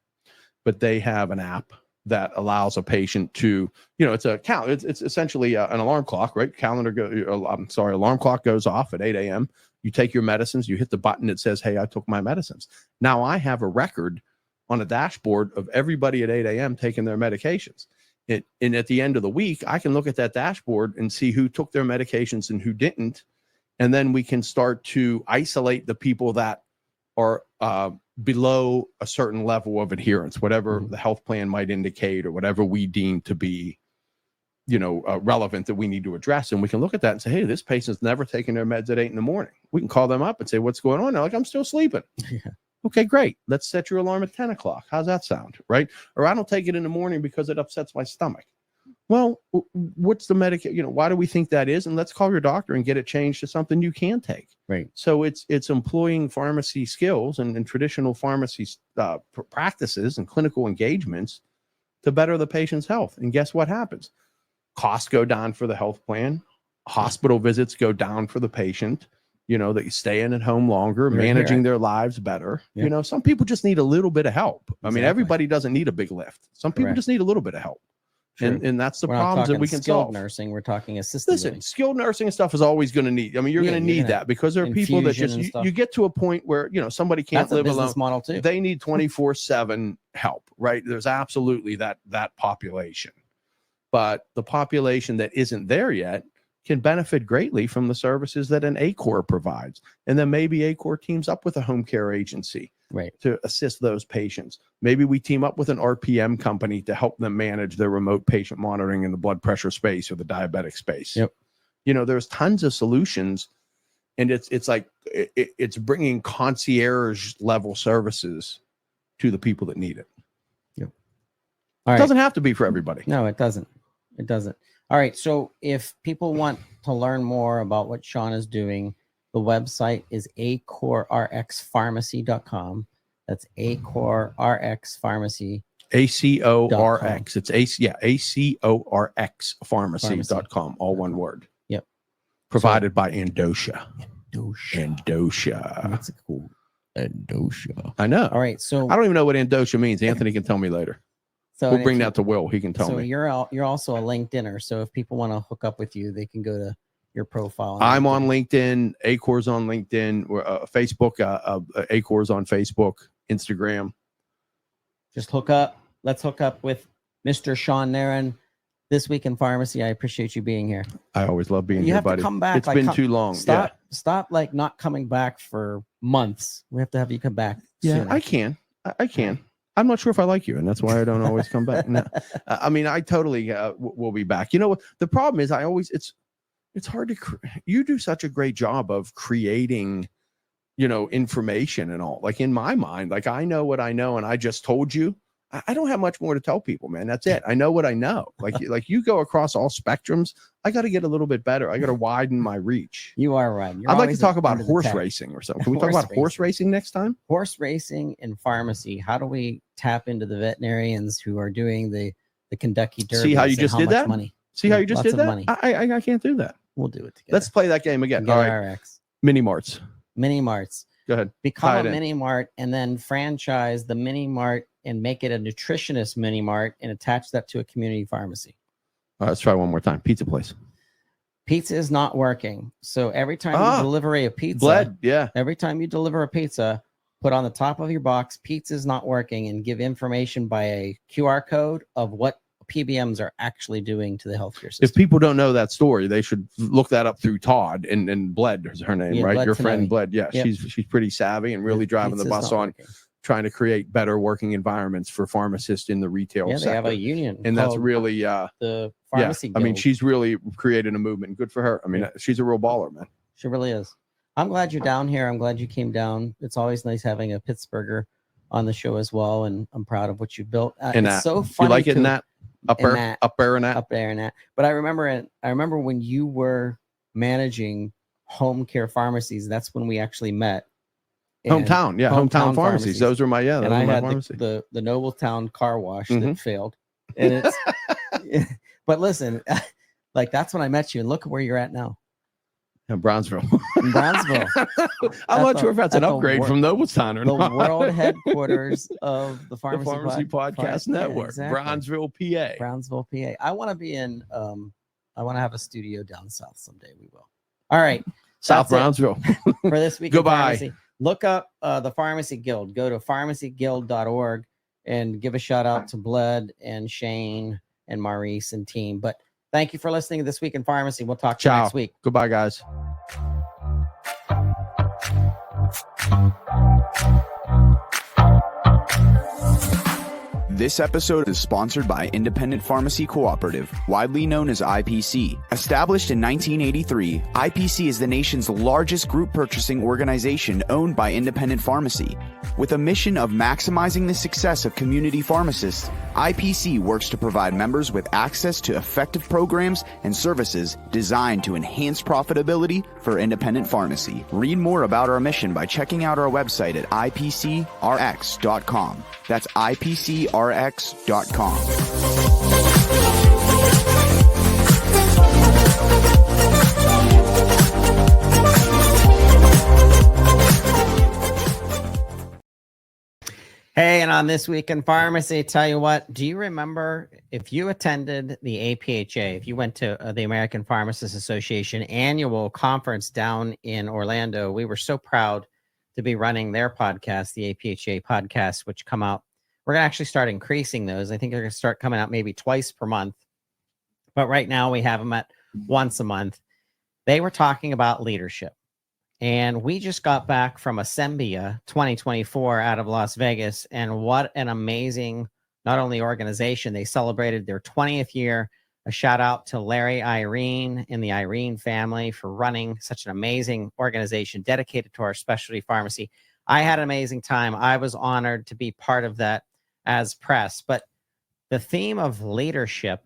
but they have an app that allows a patient to, it's essentially an alarm clock, right? Alarm clock goes off at 8 a.m. You take your medicines, you hit the button that says, hey, I took my medicines. Now I have a record on a dashboard of everybody at 8 a.m. taking their medications. And at the end of the week, I can look at that dashboard and see who took their medications and who didn't. And then we can start to isolate the people that are below a certain level of adherence, whatever the health plan might indicate or whatever we deem to be, relevant that we need to address. And we can look at that and say, hey, this patient's never taken their meds at 8 a.m. We can call them up and say, what's going on? They're like, I'm still sleeping. Yeah. Okay, great. Let's set your alarm at 10 o'clock. How's that sound? Right? Or I don't take it in the morning because it upsets my stomach. Well, what's the medication? Why do we think that is? And let's call your doctor and get it changed to something you can take. Right. So it's employing pharmacy skills and traditional pharmacy practices and clinical engagements to better the patient's health. And guess what happens? Costs go down for the health plan. Hospital visits go down for the patient. That staying at home longer, managing their lives better. Yep. Some people just need a little bit of help. I mean, everybody doesn't need a big lift. Some people Correct. just need a little bit of help. True. And that's the We're not problems that talking we can skilled solve. nursing. We're talking assisted Listen, living. skilled nursing and stuff is always going to need. I mean, you're going to need that because there are people that infusion just and you get to a point where somebody can't That's a live business alone. model too. They need 24/7 help, right? There's absolutely that population, but the population that isn't there yet can benefit greatly from the services that an ACOR provides. And then maybe ACOR teams up with a home care agency to assist those patients. Maybe we team up with an RPM company to help them manage their remote patient monitoring in the blood pressure space or the diabetic space. Yep. There's tons of solutions, and it's like it's bringing concierge level services to the people that need it. Yep. It doesn't have to be for everybody. No, it doesn't. It doesn't. All right. So if people want to learn more about what Shawn is doing, the website is acorrxpharmacy.com. That's acorrxpharmacy. ACORX. It's ACORXpharmacy.com. All one word. Yep. Provided by Endosha. That's a cool Endosha. I know. All right. So I don't even know what Endosha means. Anthony can tell me later. So we'll bring that to Will. He can tell me. You're also a LinkedIner. So if people want to hook up with you, they can go to your profile. I'm on LinkedIn. ACOR's on LinkedIn. Facebook. ACOR's on Facebook. Instagram. Just hook up. Let's hook up with Mr. Shawn Nairn this week in pharmacy. I appreciate you being here. I always love being you here, have buddy. To come back. It's been too long. Stop like not coming back for months. We have to have you come back. Yeah, sooner. I can. I can. I'm not sure if I like you, and that's why I don't always come back. No. I mean, I totally will be back. The problem is it's hard to, you do such a great job of creating, information and all. Like in my mind, like I know what I know, and I just told you. I don't have much more to tell people, man. That's it. I know what I know. Like you go across all spectrums. I got to get a little bit better. I got to widen my reach. You are right. I'd like to talk about horse racing or something. Can we talk about horse racing next time? Horse racing and pharmacy. How do we tap into the veterinarians who are doing the Kentucky Derby? See how you just did that? Money? See how you just did that? Money. I can't do that. We'll do it together. Let's play that game again. All right. RX. Mini marts. Mini marts. Go ahead. Become a mini mart and then franchise the mini mart and make it a nutritionist mini mart and attach that to a community pharmacy. All right, let's try one more time. Pizza place. Pizza is not working. So every time you deliver a pizza, every time you deliver a pizza, put on the top of your box, pizza is not working, and give information by a QR code of what PBMs are actually doing to the healthcare system. If people don't know that story, they should look that up through Todd and Bled is her name, right? Bled Your Tanabe. Friend Bled. Yeah, Yep. she's pretty savvy and really driving the bus on trying to create better working environments for pharmacists in the retail sector. They have a union. And that's really the pharmacy guild. I mean, she's really created a movement. Good for her. I mean, she's a real baller, man. She really is. I'm glad you're down here. I'm glad you came down. It's always nice having a Pittsburgher on the show as well, and I'm proud of what you built. It's so funny. You like it in that up there and that. But I remember when you were managing home care pharmacies. That's when we actually met. Hometown pharmacies. Those were my and I had pharmacy. the Nobletown car wash that failed. And it's but listen, like that's when I met you, and look at where you're at now. In Brownsville. I'm not sure if that's an upgrade from Nobletown or not. The world headquarters of the Pharmacy Podcast Network, yeah, exactly. Brownsville, PA. I want to be in. I want to have a studio down south someday. We will. All right, South Brownsville. For this week. Goodbye. Pharmacy. Look up the Pharmacy Guild. Go to pharmacyguild.org and give a shout out to Bled and Shane and Maurice and team. But thank you for listening to This Week in Pharmacy. We'll talk to you next week. Goodbye, guys. This episode is sponsored by Independent Pharmacy Cooperative, widely known as IPC. Established in 1983, IPC is the nation's largest group purchasing organization owned by independent pharmacy. With a mission of maximizing the success of community pharmacists, IPC works to provide members with access to effective programs and services designed to enhance profitability for independent pharmacy. Read more about our mission by checking out our website at ipcrx.com. That's ipcrx.com. Hey, and on This Week in Pharmacy, tell you what, do you remember if you attended the APHA, if you went to the American Pharmacists Association annual conference down in Orlando, we were so proud to be running their podcast, the APHA podcast, which come out. We're going to actually start increasing those. I think they're going to start coming out maybe twice per month. But right now we have them at once a month. They were talking about leadership. And we just got back from Assembia 2024 out of Las Vegas. And what an amazing, not only organization, they celebrated their 20th year. A shout out to Larry Irene and the Irene family for running such an amazing organization dedicated to our specialty pharmacy. I had an amazing time. I was honored to be part of that as press. But the theme of leadership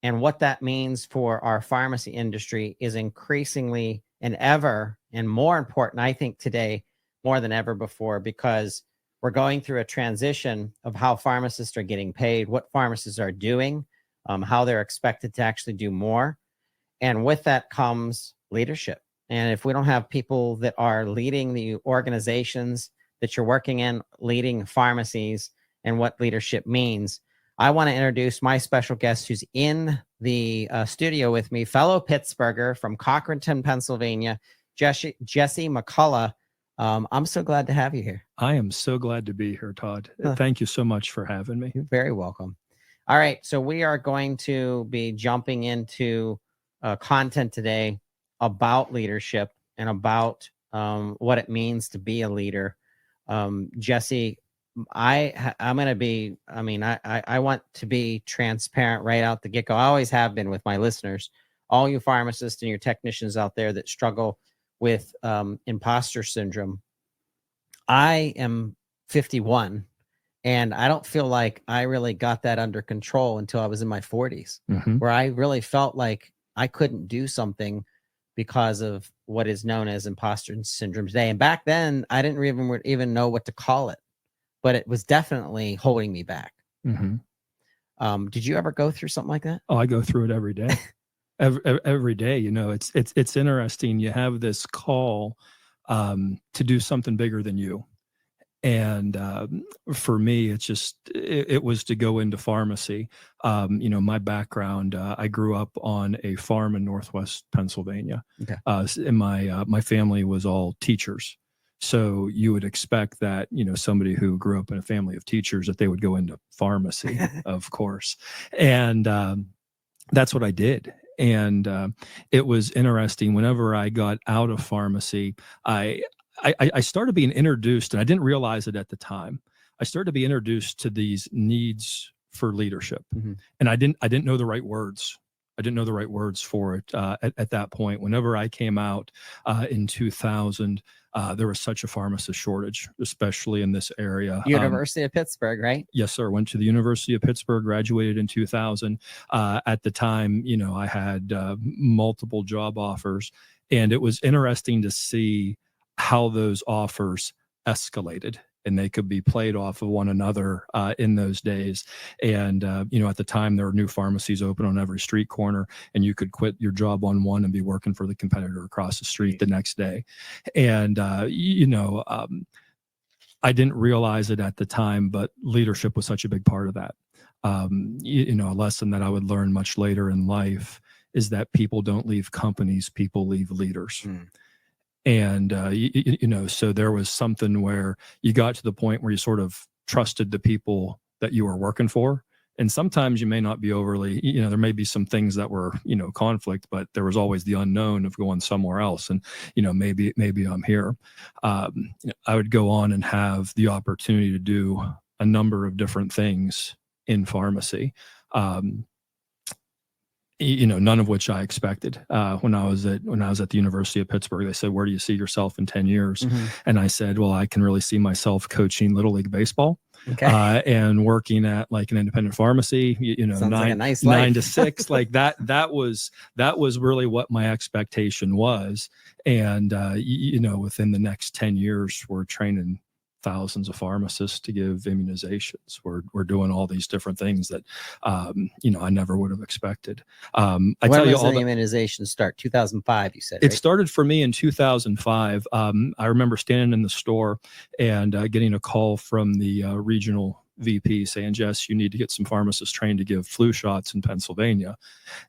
and what that means for our pharmacy industry is increasingly and ever and more important, I think, today more than ever before, because we're going through a transition of how pharmacists are getting paid, what pharmacists are doing, how they're expected to actually do more. And with that comes leadership. And if we don't have people that are leading the organizations that you're working in, leading pharmacies, and what leadership means, I want to introduce my special guest who's in the studio with me, fellow Pittsburgher from Cochranton, Pennsylvania, Jesse McCullough. I'm so glad to have you here. I am so glad to be here, Todd. Thank you so much for having me. You're very welcome. All right, so we are going to be jumping into content today about leadership and about what it means to be a leader. Jesse, I'm going to be, I want to be transparent right out the get-go. I always have been with my listeners, all you pharmacists and your technicians out there that struggle with imposter syndrome. I am 51, and I don't feel like I really got that under control until I was in my 40s, where I really felt like I couldn't do something because of what is known as imposter syndrome today. And back then, I didn't even know what to call it, but it was definitely holding me back. Did you ever go through something like that? Oh, I go through it every day. every day, you know, it's interesting. You have this call to do something bigger than you. And for me, it was to go into pharmacy. My background, I grew up on a farm in Northwest Pennsylvania. Okay. And my family was all teachers. So you would expect that, somebody who grew up in a family of teachers, that they would go into pharmacy, of course. And that's what I did. And it was interesting. Whenever I got out of pharmacy, I started being introduced, and I didn't realize it at the time. I started to be introduced to these needs for leadership, and I didn't know the right words. I didn't know the right words for it at that point. Whenever I came out in 2000, there was such a pharmacist shortage, especially in this area. University of Pittsburgh, right? Yes, sir. Went to the University of Pittsburgh, graduated in 2000. At the time, I had multiple job offers, and it was interesting to see how those offers escalated, and they could be played off of one another in those days. And, at the time, there were new pharmacies open on every street corner, and you could quit your job on one and be working for the competitor across the street the next day. And, I didn't realize it at the time, but leadership was such a big part of that. A lesson that I would learn much later in life is that people don't leave companies, people leave leaders. And, so there was something where you got to the point where you sort of trusted the people that you were working for. And sometimes you may not be overly, there may be some things that were, conflict, but there was always the unknown of going somewhere else. And, maybe I'm here. I would go on and have the opportunity to do a number of different things in pharmacy. None of which I expected. When I was at the University of Pittsburgh, they said, "Where do you see yourself in 10 years?" And I said, "Well, I can really see myself coaching Little League baseball, and working at like an independent pharmacy. Sounds like a nice 9 to 6, like that. That was really what my expectation was. And within the next 10 years, we're training thousands of pharmacists to give immunizations. We're doing all these different things that, I never would have expected. When does the immunization start? 2005, you said, right? It started for me in 2005. I remember standing in the store and getting a call from the regional VP saying, "Jess, you need to get some pharmacists trained to give flu shots in Pennsylvania."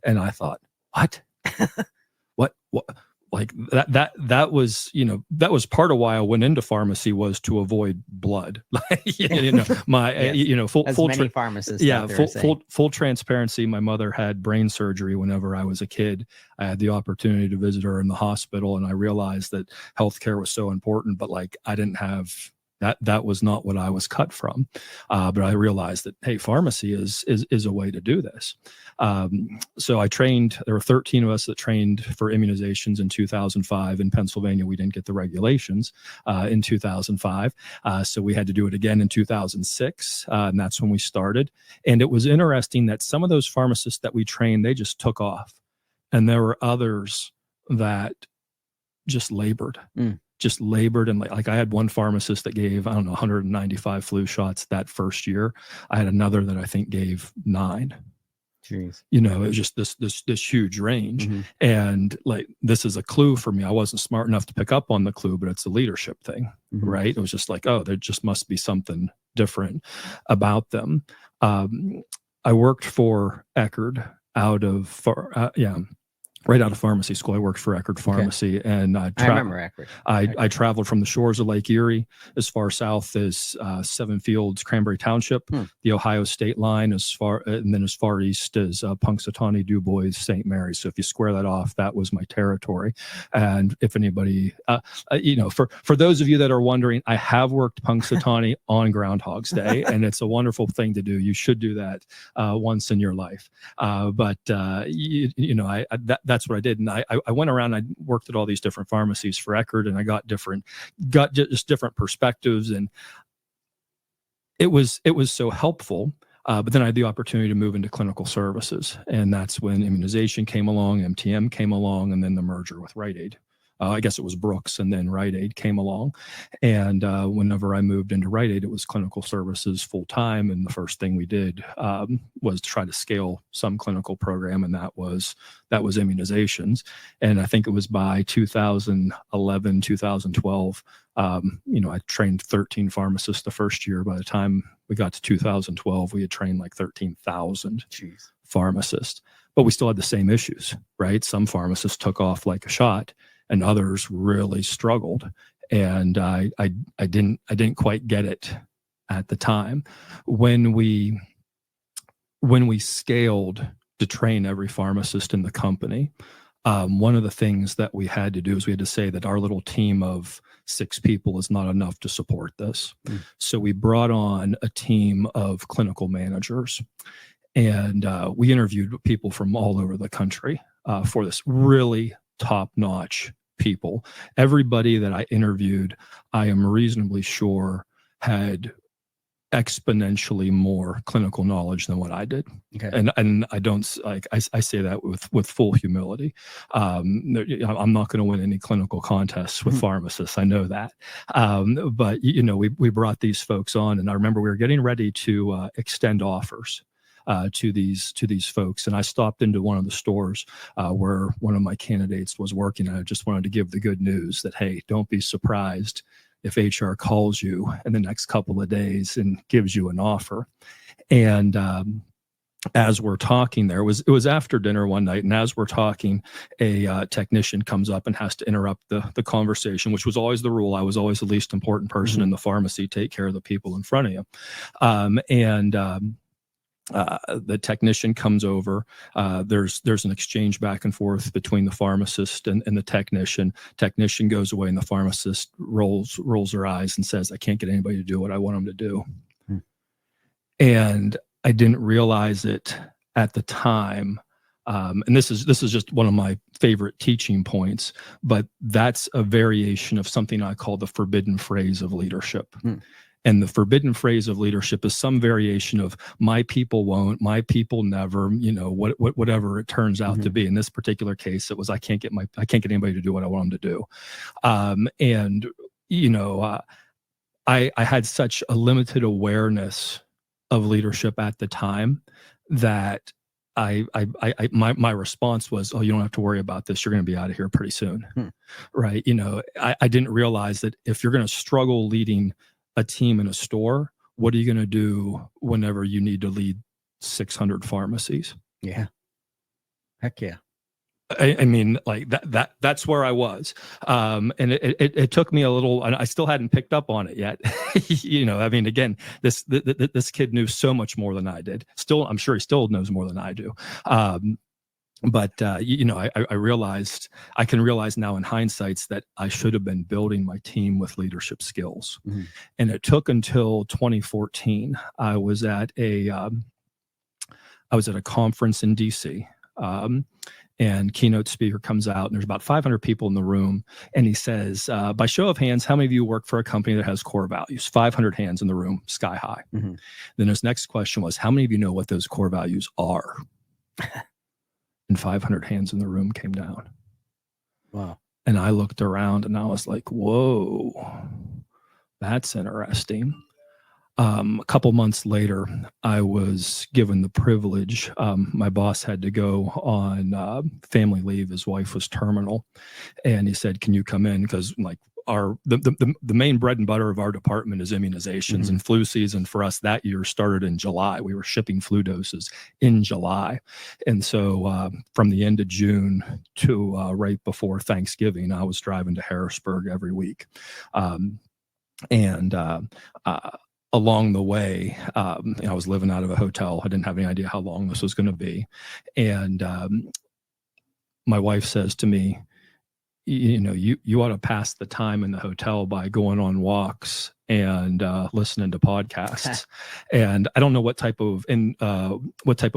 And I thought, what? What? Like that was, that was part of why I went into pharmacy, was to avoid blood. My, yes. full many pharmacists. Yeah. Full transparency. My mother had brain surgery whenever I was a kid. I had the opportunity to visit her in the hospital, and I realized that healthcare was so important, but like, I didn't have that was not what I was cut from. But I realized that, hey, pharmacy is a way to do this. So I trained, there were 13 of us that trained for immunizations in 2005. In Pennsylvania, we didn't get the regulations in 2005. So we had to do it again in 2006. And that's when we started. And it was interesting that some of those pharmacists that we trained, they just took off. And there were others that just labored. And like I had one pharmacist that gave, 195 flu shots that first year. I had another that I think gave 9. Jeez. It was just this huge range. And like, this is a clue for me. I wasn't smart enough to pick up on the clue, but it's a leadership thing, right? It was just like, oh, there just must be something different about them. I worked for Eckerd right out of pharmacy school. I worked for Eckerd Pharmacy, and I remember Eckerd. I traveled from the shores of Lake Erie as far south as Seven Fields, Cranberry Township, the Ohio state line, and then as far east as Punxsutawney, Du Bois, St. Mary's. So if you square that off, that was my territory. And if anybody, for those of you that are wondering, I have worked Punxsutawney on Groundhog's Day, and it's a wonderful thing to do. You should do that once in your life. That's what I did. And I went around, I worked at all these different pharmacies for Eckerd, and I got just different perspectives. And it was so helpful. But then I had the opportunity to move into clinical services. And that's when immunization came along, MTM came along, and then the merger with Rite Aid. I guess it was Brooks, and then Rite Aid came along. And whenever I moved into Rite Aid, it was clinical services full time. And the first thing we did was to try to scale some clinical program, and that was immunizations. And I think it was by 2011, 2012, I trained 13 pharmacists the first year. By the time we got to 2012, we had trained like 13,000 pharmacists. But we still had the same issues, right? Some pharmacists took off like a shot, and others really struggled. And I didn't quite get it at the time. When we scaled to train every pharmacist in the company, one of the things that we had to do is we had to say that our little team of 6 people is not enough to support this. So we brought on a team of clinical managers. And we interviewed people from all over the country for this, really top-notch people. Everybody that I interviewed, I am reasonably sure had exponentially more clinical knowledge than what I did. Okay. And I don't, like, I say that with full humility. I'm not going to win any clinical contests with pharmacists. I know that. But we brought these folks on, and I remember we were getting ready to extend offers to these folks. And I stopped into one of the stores where one of my candidates was working. And I just wanted to give the good news that, hey, don't be surprised if HR calls you in the next couple of days and gives you an offer. And as we're talking there, it was after dinner one night, and as we're talking, a technician comes up and has to interrupt the conversation, which was always the rule. I was always the least important person in the pharmacy. Take care of the people in front of you. The technician comes over. There's an exchange back and forth between the pharmacist and the technician. Technician goes away, and the pharmacist rolls her eyes and says, "I can't get anybody to do what I want them to do." And I didn't realize it at the time. And this is just one of my favorite teaching points, but that's a variation of something I call the forbidden phrase of leadership. And the forbidden phrase of leadership is some variation of "my people won't," "my people never," whatever it turns out to be. In this particular case, it was "I can't get anybody to do what I want them to do." I had such a limited awareness of leadership at the time that my response was, "Oh, you don't have to worry about this. You're going to be out of here pretty soon." Right? I didn't realize that if you're going to struggle leading a team in a store, what are you going to do whenever you need to lead 600 pharmacies? Yeah. Heck yeah. I mean, like that's where I was. And it took me a little, and I still hadn't picked up on it yet. I mean, again, this kid knew so much more than I did. Still, I'm sure he still knows more than I do. But I realized, I can realize now in hindsight that I should have been building my team with leadership skills. And it took until 2014. I was at a conference in DC, and keynote speaker comes out, and there's about 500 people in the room, and he says, "By show of hands, how many of you work for a company that has core values?" 500 hands in the room, sky high. Then his next question was, "How many of you know what those core values are?" And 500 hands in the room came down. Wow. And I looked around and I was like, whoa, that's interesting. A couple months later, I was given the privilege. My boss had to go on family leave. His wife was terminal. And he said, "Can you come in?" Because the main bread and butter of our department is immunizations, and flu season for us that year started in July. We were shipping flu doses in July. And so from the end of June to right before Thanksgiving, I was driving to Harrisburg every week. Along the way, I was living out of a hotel. I didn't have any idea how long this was going to be. And my wife says to me, you ought to pass the time in the hotel by going on walks and listening to podcasts. And I don't know what type of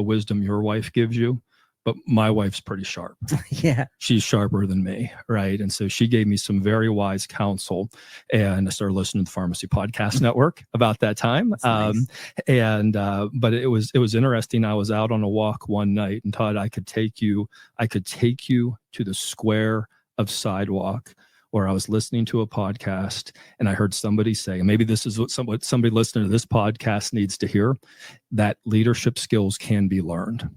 wisdom your wife gives you, but my wife's pretty sharp. Yeah. She's sharper than me, right? And so she gave me some very wise counsel, and I started listening to the Pharmacy Podcast Network about that time. Nice. But it was interesting. I was out on a walk one night, and Todd, I could take you to the square of sidewalk where I was listening to a podcast, and I heard somebody say, and maybe this is what somebody listening to this podcast needs to hear, that leadership skills can be learned.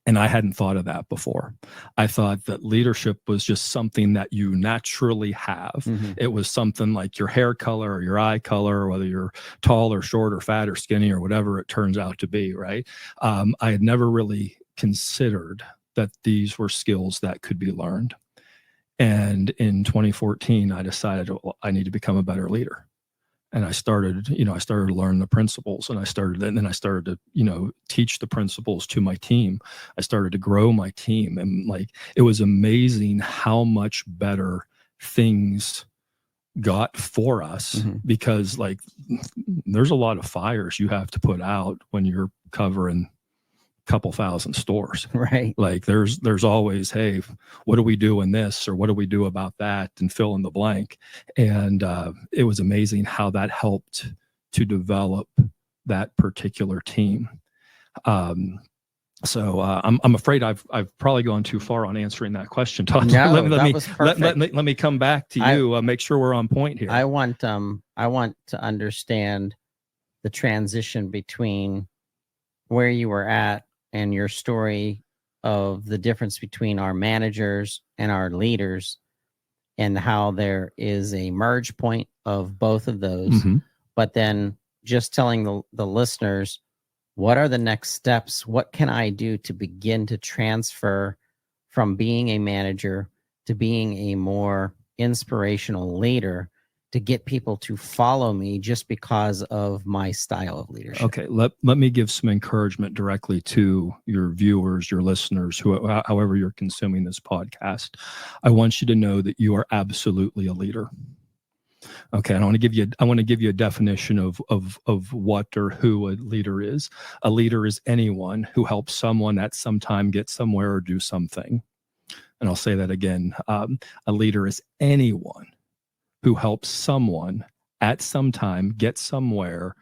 And I hadn't thought of that before. I thought that leadership was just something that you naturally have. It was something like your hair color or your eye color, or whether you're tall or short or fat or skinny or whatever it turns out to be, right? I had never really considered that these were skills that could be learned. And in 2014, I decided, well, I need to become a better leader. And I started to learn the principles, and I started to, teach the principles to my team. I started to grow my team, and it was amazing how much better things got for us, because there's a lot of fires you have to put out when you're covering couple thousand stores. Right. Like there's always, hey, what do we do in this, or what do we do about that, and fill in the blank. And it was amazing how that helped to develop that particular team. So I'm afraid I've probably gone too far on answering that question, Todd. No, let me come back to you. Make sure we're on point here. I want to understand the transition between where you were at and your story of the difference between our managers and our leaders, and how there is a merge point of both of those. Mm-hmm. But then just telling the listeners, what are the next steps? What can I do to begin to transfer from being a manager to being a more inspirational leader, to get people to follow me just because of my style of leadership? Okay, let me give some encouragement directly to your viewers, your listeners, however you're consuming this podcast. I want you to know that you are absolutely a leader. Okay, I want to give you a definition of what or who a leader is. A leader is anyone who helps someone at some time get somewhere or do something. And I'll say that again. A leader is anyone who helps someone at some time get somewhere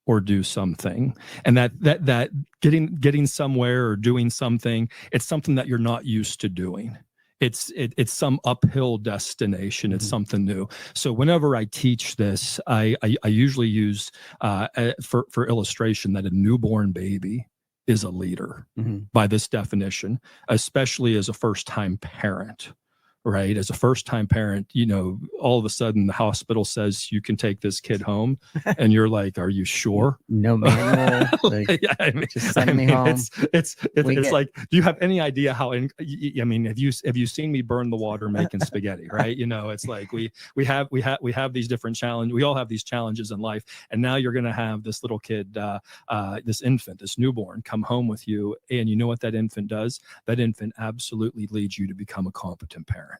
or do something. And that getting somewhere or doing something, it's something that you're not used to doing. It's some uphill destination. It's something new. So whenever I teach this, I usually use for illustration that a newborn baby is a leader by this definition, especially as a first-time parent. Right. As a first-time parent, all of a sudden the hospital says you can take this kid home, and you're like, "Are you sure?" No manual. Just send me home. It's like, do you have any idea how? Have you seen me burn the water making spaghetti? Right. It's like we have these different challenges. We all have these challenges in life, and now you're going to have this little kid, this infant, this newborn, come home with you, and you know what that infant does? That infant absolutely leads you to become a competent parent.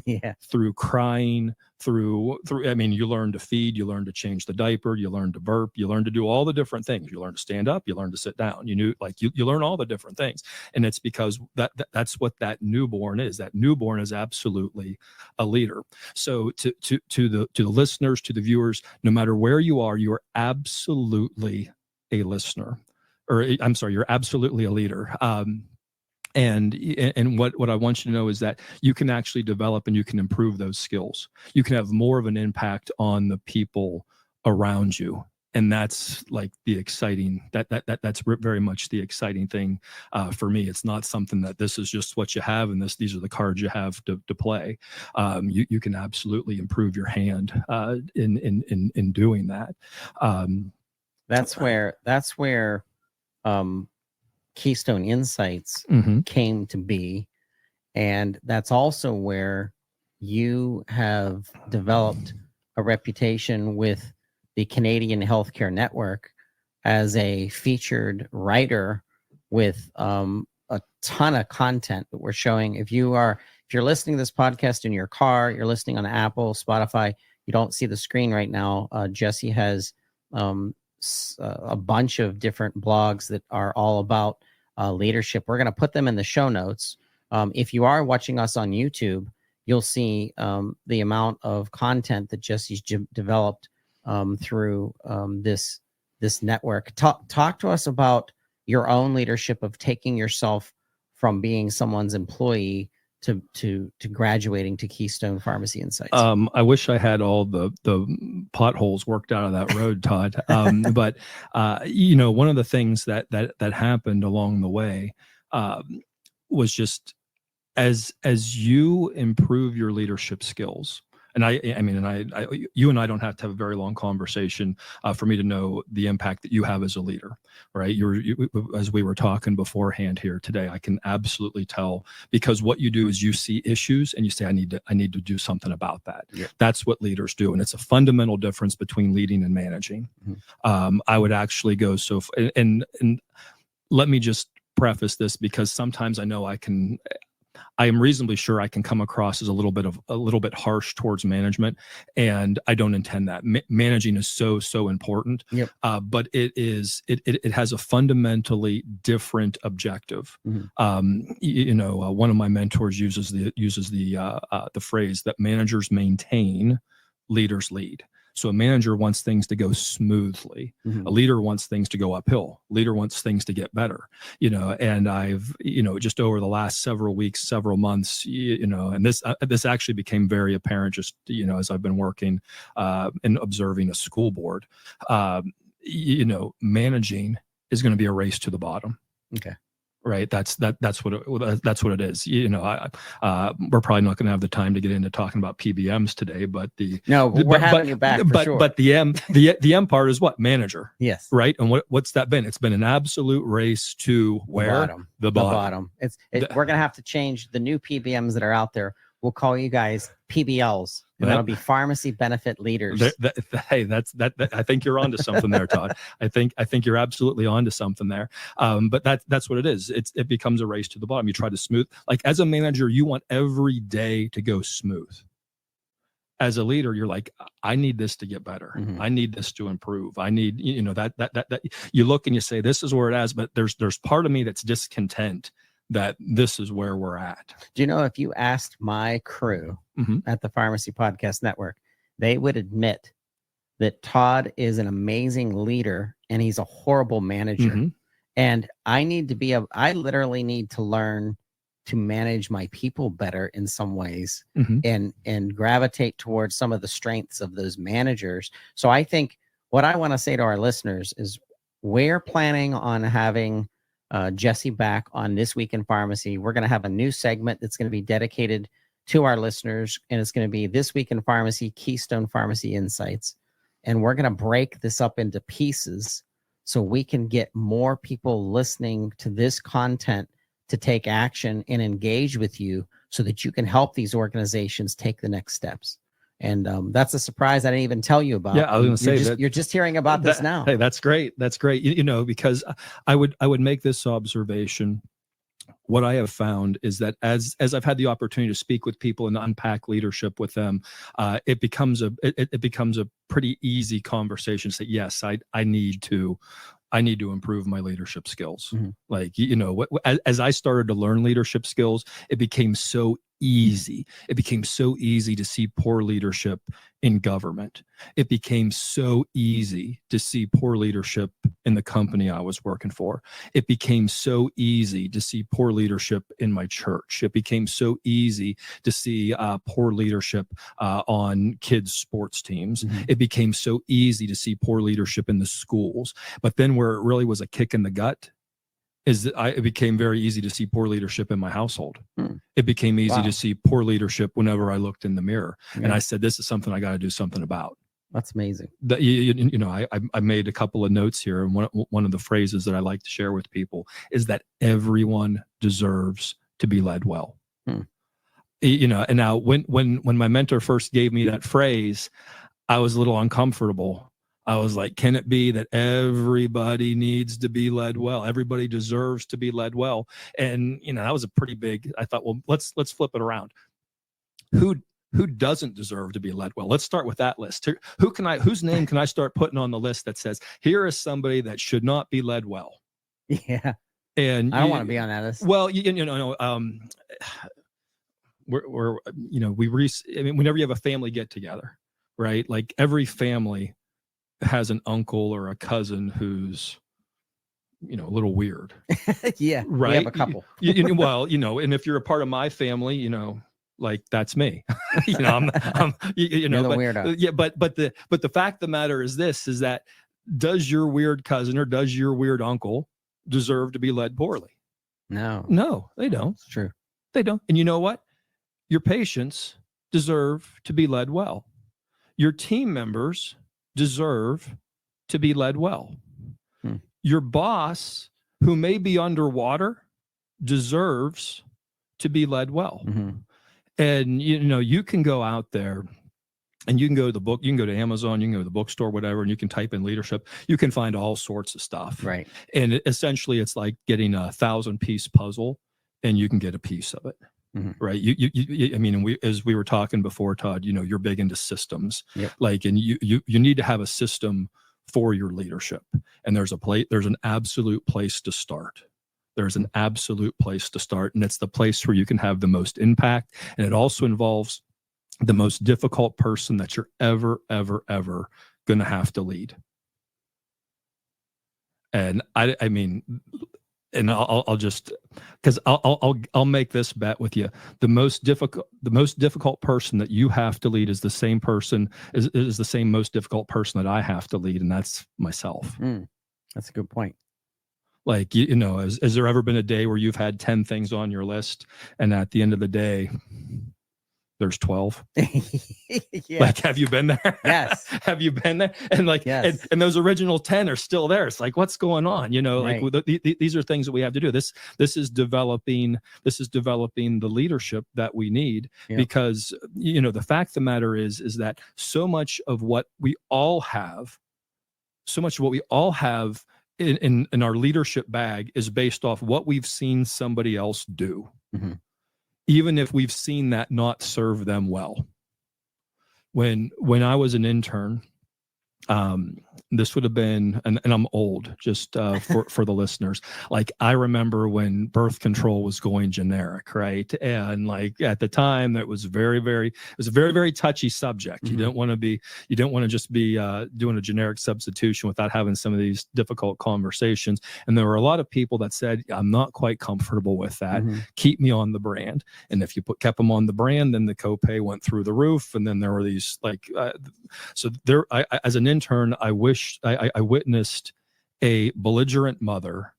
Yeah. Through crying, through you learn to feed, you learn to change the diaper, you learn to burp, you learn to do all the different things. You learn to stand up, you learn to sit down. You learn all the different things. And it's because that's what that newborn is. That newborn is absolutely a leader. So to the listeners, to the viewers, no matter where you are absolutely a listener. You're absolutely a leader. And what I want you to know is that you can actually develop and you can improve those skills. You can have more of an impact on the people around you. And that's like the exciting, that's very much the exciting thing for me. It's not something that this is just what you have and these are the cards you have to play. You can absolutely improve your hand in doing that. That's where Keystone Insights came to be. And that's also where you have developed a reputation with the Canadian Healthcare Network as a featured writer with a ton of content that we're showing. If you're listening to this podcast in your car, you're listening on Apple, Spotify, you don't see the screen right now. Jesse has a bunch of different blogs that are all about leadership. We're going to put them in the show notes. If you are watching us on YouTube, you'll see the amount of content that Jesse's developed through this network. Talk to us about your own leadership of taking yourself from being someone's employee to graduating to Keystone Pharmacy Insights. I wish I had all the potholes worked out of that road, Todd. But one of the things that happened along the way was just as you improve your leadership skills. And you and I don't have to have a very long conversation for me to know the impact that you have as a leader, right? As we were talking beforehand here today, I can absolutely tell, because what you do is you see issues and you say, I need to do something about that. Yeah. That's what leaders do, and it's a fundamental difference between leading and managing. Mm-hmm. I would actually go and let me just preface this, because sometimes I know I can I am reasonably sure I can come across as a little bit harsh towards management, and I don't intend that. Managing is so important. Yep. But it has a fundamentally different objective. One of my mentors uses the phrase that managers maintain, leaders lead. So a manager wants things to go smoothly. A leader wants things to go uphill. Leader wants things to get better, and I've, just over the last several weeks, several months, and this actually became very apparent just, as I've been working and observing a school board, managing is going to be a race to the bottom. Okay. Right. That's what it is. We're probably not going to have the time to get into talking about PBMs today, but we're having you back for sure. But the M part is what? Manager. Yes. Right. And what's that been? It's been an absolute race to where? The bottom. We're going to have to change the new PBMs that are out there. We'll call you guys PBLs. And that'll be pharmacy benefit leaders. Hey, I think you're onto something there, Todd. I think you're absolutely onto something there. But that's what it is. It becomes a race to the bottom. You try to smooth. Like as a manager, you want every day to go smooth. As a leader, you're like, I need this to get better. I need this to improve. I need, that you look and you say, this is where it is. But there's part of me that's discontent that this is where we're at. Do you know, if you asked my crew at the Pharmacy Podcast Network, they would admit that Todd is an amazing leader and he's a horrible manager. And I literally need to learn to manage my people better in some ways and gravitate towards some of the strengths of those managers. So I think what I want to say to our listeners is we're planning on having Jesse back on This Week in Pharmacy. We're going to have a new segment that's going to be dedicated to our listeners, and it's going to be This Week in Pharmacy, Keystone Pharmacy Insights. And we're going to break this up into pieces so we can get more people listening to this content to take action and engage with you so that you can help these organizations take the next steps. And that's a surprise I didn't even tell you about. Yeah, I was going to say that you're just hearing about this now. Hey, that's great. That's great. Because I would make this observation. What I have found is that as I've had the opportunity to speak with people and unpack leadership with them, it becomes a pretty easy conversation to say, yes, I need to improve my leadership skills. Like, as I started to learn leadership skills, it became so easy. It became so easy to see poor leadership in government. It became so easy to see poor leadership in the company I was working for. It became so easy to see poor leadership in my church. It became so easy to see poor leadership on kids' sports teams. It became so easy to see poor leadership in the schools. But then where it really was a kick in the gut is that it became very easy to see poor leadership in my household. It became easy to see poor leadership whenever I looked in the mirror. And I said, this is something I got to do something about. That's amazing. I made a couple of notes here. And one of the phrases that I like to share with people is that everyone deserves to be led well. And now when my mentor first gave me that phrase, I was a little uncomfortable. I was like, can it be that everybody needs to be led well? Everybody deserves to be led well. And, that was a pretty big, I thought, well, let's flip it around. Who doesn't deserve to be led well? Let's start with that list. Whose name can I start putting on the list that says, here is somebody that should not be led well? Yeah. And I don't want to be on that list. Well, whenever you have a family get together, right? Like every family has an uncle or a cousin who's, a little weird. Yeah. Right. We have a couple. And if you're a part of my family, like that's me. I'm You're the weirdo. Yeah. But the fact of the matter is this, is that does your weird cousin or does your weird uncle deserve to be led poorly? No, they don't. It's true. They don't. And you know what? Your patients deserve to be led well. Your team members deserve to be led well. Your boss, who may be underwater, deserves to be led well. And you can go out there and you can go to you can go to Amazon, you can go to the bookstore, whatever, and you can type in leadership. You can find all sorts of stuff. Right. And essentially it's like getting a 1,000-piece puzzle and you can get a piece of it. right? I mean, as we were talking before, Todd, you're big into systems, Yep. like, and you need to have a system for your leadership. And there's an absolute place to start. There's an absolute place to start. And it's the place where you can have the most impact. And it also involves the most difficult person that you're ever going to have to lead. And I mean, and I'll just, because I'll make this bet with you. The most difficult person that you have to lead is the same person is the same most difficult person that I have to lead, and that's myself. That's a good point. Like, has there ever been a day where you've had 10 things on your list, and at the end of the day, there's 12? Yeah. Like, have you been there? Yes. Have you been there? And like, yes. and those original 10 are still there. It's like, what's going on? Right. Like these are things that we have to do. This is developing the leadership that we need, because, the fact of the matter is that so much of what we all have in our leadership bag is based off what we've seen somebody else do. Even if we've seen that not serve them well. When I was an intern, this would have been, and I'm old, just for the listeners. Like, I remember when birth control was going generic, right? And like at the time, it was a very, very touchy subject. You don't want to just be doing a generic substitution without having some of these difficult conversations. And there were a lot of people that said, I'm not quite comfortable with that. Keep me on the brand. And if you kept them on the brand, then the copay went through the roof. And then there were these so there, as an intern, I witnessed a belligerent mother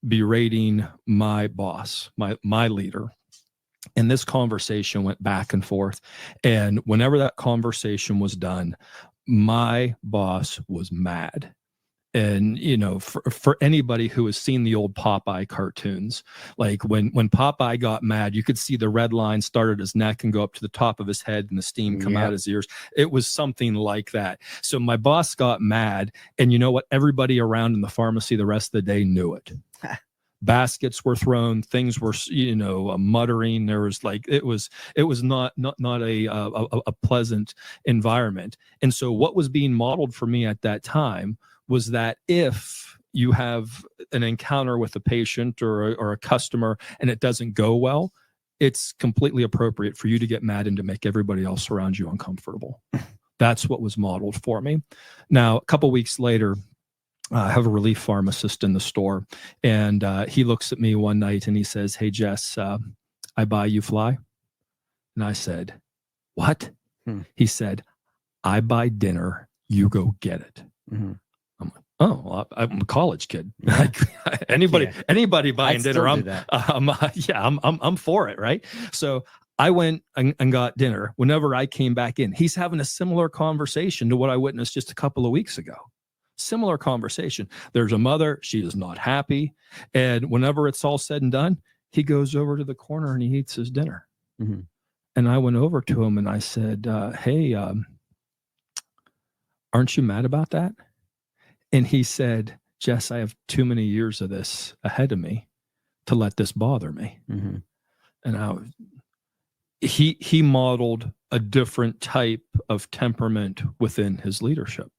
berating my boss, my leader. And this conversation went back and forth. And whenever that conversation was done, my boss was mad. And, for anybody who has seen the old Popeye cartoons, like when Popeye got mad, you could see the red line start at his neck and go up to the top of his head and the steam come out his ears. It was something like that. So my boss got mad, and you know what? Everybody around in the pharmacy the rest of the day knew it. Baskets were thrown, things were, muttering. There was it was not a pleasant environment. And so what was being modeled for me at that time was that if you have an encounter with a patient or a customer and it doesn't go well, it's completely appropriate for you to get mad and to make everybody else around you uncomfortable. That's what was modeled for me. Now, a couple weeks later, I have a relief pharmacist in the store, and he looks at me one night and he says, "Hey, Jess, I buy, you fly." And I said, "What?" He said, "I buy dinner, you go get it." I'm like, "Oh, well, I'm a college kid. Anybody buying dinner, I'm for it, right?" So I went and got dinner. Whenever I came back in, he's having a similar conversation to what I witnessed just a couple of weeks ago. Similar conversation. There's a mother, she is not happy. And whenever it's all said and done, he goes over to the corner and he eats his dinner. And I went over to him and I said, "Hey, aren't you mad about that?" And he said, "Jess, I have too many years of this ahead of me to let this bother me." And he modeled a different type of temperament within his leadership.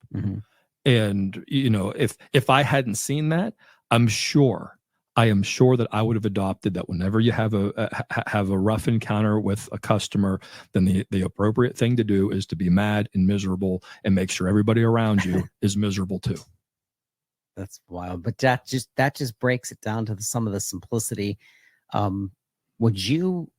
And, if I hadn't seen that, I am sure that I would have adopted that. Whenever you have a rough encounter with a customer, then the appropriate thing to do is to be mad and miserable and make sure everybody around you is miserable too. That's wild. But that just breaks it down to some of the simplicity. Would you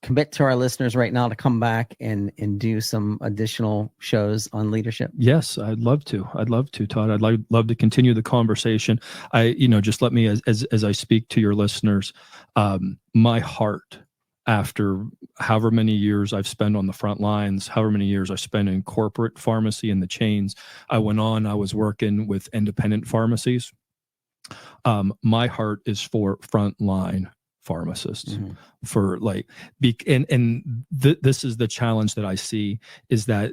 commit to our listeners right now to come back and do some additional shows on leadership? Yes, I'd love to, Todd. I'd love to continue the conversation. Just let me, as I speak to your listeners, my heart, after however many years I've spent on the front lines, however many years I spent in corporate pharmacy and the chains, I was working with independent pharmacies. My heart is for frontline pharmacists. This is the challenge that I see, is that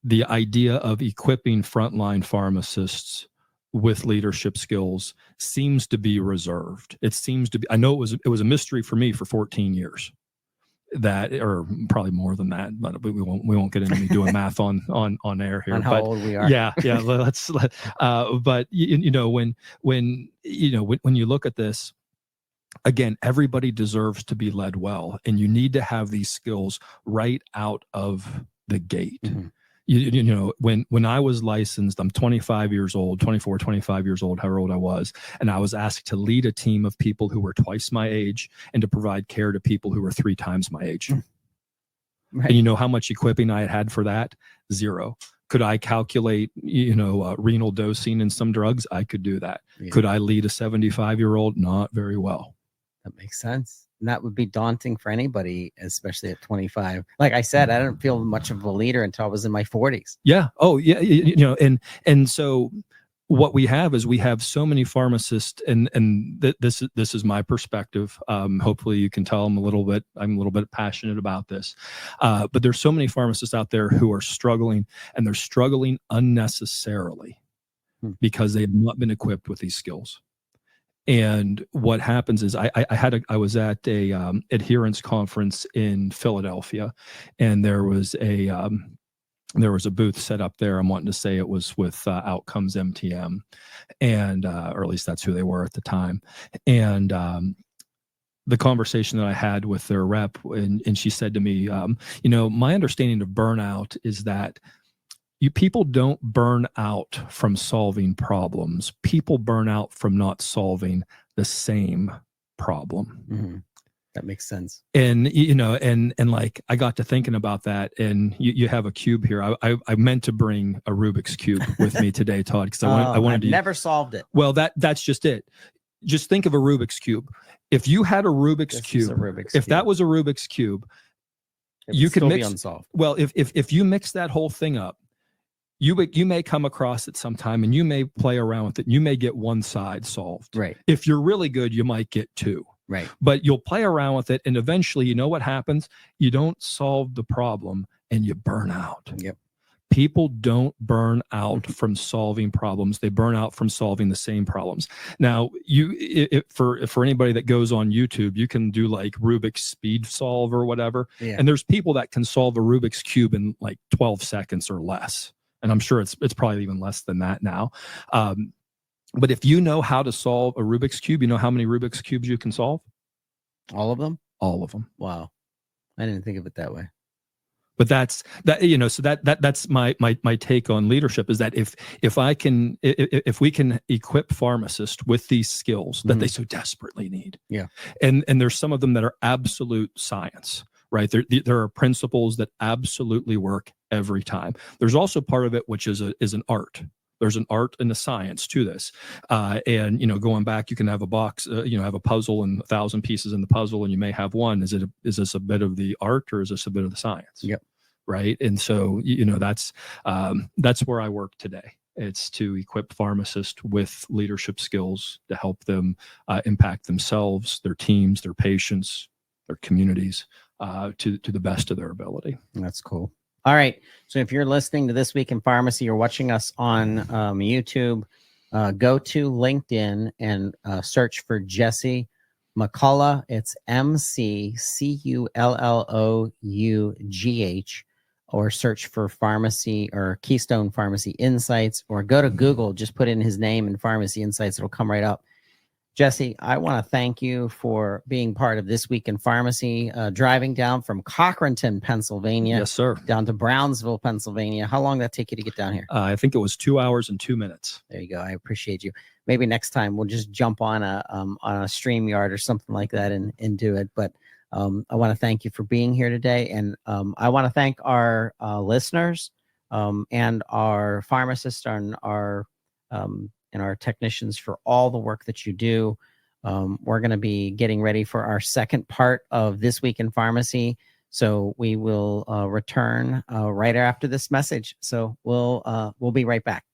the idea of equipping frontline pharmacists with leadership skills seems to be reserved. It seems to be, I know it was a mystery for me for 14 years. That, or probably more than that, but we won't get into me doing math on air here. On how old we are. Yeah. But when you look at this, again, everybody deserves to be led well, and you need to have these skills right out of the gate. Mm-hmm. When I was licensed, I'm 25 years old, 24, 25 years old, however old I was. And I was asked to lead a team of people who were twice my age and to provide care to people who were 3 times my age. Right. And you know how much equipping I had for that? 0. Could I calculate, renal dosing and some drugs? I could do that. Yeah. Could I lead a 75-year-old? Not very well. That makes sense. And that would be daunting for anybody, especially at 25. Like I said, I didn't feel much of a leader until I was in my 40s. Yeah. Oh, yeah. And so what we have is we have so many pharmacists, and this is my perspective. Hopefully you can tell I'm a little bit passionate about this. But there's so many pharmacists out there who are struggling, and they're struggling unnecessarily because they have not been equipped with these skills. And what happens is I was at a adherence conference in Philadelphia, and there was a booth set up there. I'm wanting to say it was with Outcomes MTM, and or at least that's who they were at the time. And the conversation that I had with their rep, and she said to me, my understanding of burnout is that people don't burn out from solving problems. People burn out from not solving the same problem. Mm-hmm. That makes sense. And, and like, I got to thinking about that, and you have a cube here. I meant to bring a Rubik's Cube with me today, Todd, because I wanted to. Never solved it. Well, that's just it. Just think of a Rubik's Cube. If you had a Rubik's Cube, that was a Rubik's Cube, you could mix. Unsolved. Well, if you mix that whole thing up, you may come across it sometime, and you may play around with it, and you may get one side solved. Right. If you're really good, you might get 2. Right. But you'll play around with it, and eventually, you know what happens? You don't solve the problem, and you burn out. Yep. People don't burn out from solving problems. They burn out from solving the same problems. Now, for anybody that goes on YouTube, you can do like Rubik's speed solve or whatever. Yeah. And there's people that can solve a Rubik's Cube in like 12 seconds or less. And I'm sure it's probably even less than that now. But if you know how to solve a Rubik's Cube, you know how many Rubik's Cubes you can solve? All of them? All of them. Wow. I didn't think of it that way. But that's my take on leadership, is that if we can equip pharmacists with these skills that they so desperately need. Yeah. And there's some of them that are absolute science, right? There are principles that absolutely work every time. There's also part of it which is an art. There's an art and a science to this. And, going back, you can have a box, have a puzzle and 1,000 pieces in the puzzle, and you may have one. Is this a bit of the art, or is this a bit of the science? Yep. Right. And so, that's where I work today. It's to equip pharmacists with leadership skills to help them impact themselves, their teams, their patients, their communities to the best of their ability. That's cool. All right. So if you're listening to This Week in Pharmacy or watching us on YouTube, go to LinkedIn and search for Jesse McCullough. It's McCullough, or search for Pharmacy or Keystone Pharmacy Insights, or go to Google, just put in his name and Pharmacy Insights. It'll come right up. Jesse, I want to thank you for being part of This Week in Pharmacy, driving down from Cochranton, Pennsylvania. Yes, sir. Down to Brownsville, Pennsylvania. How long did that take you to get down here? I think it was 2 hours and 2 minutes. There you go. I appreciate you. Maybe next time we'll just jump on a StreamYard or something like that and do it. But I want to thank you for being here today. And I want to thank our listeners and our pharmacists and our technicians for all the work that you do. We're going to be getting ready for our second part of This Week in Pharmacy. So we will return right after this message. So we'll be right back.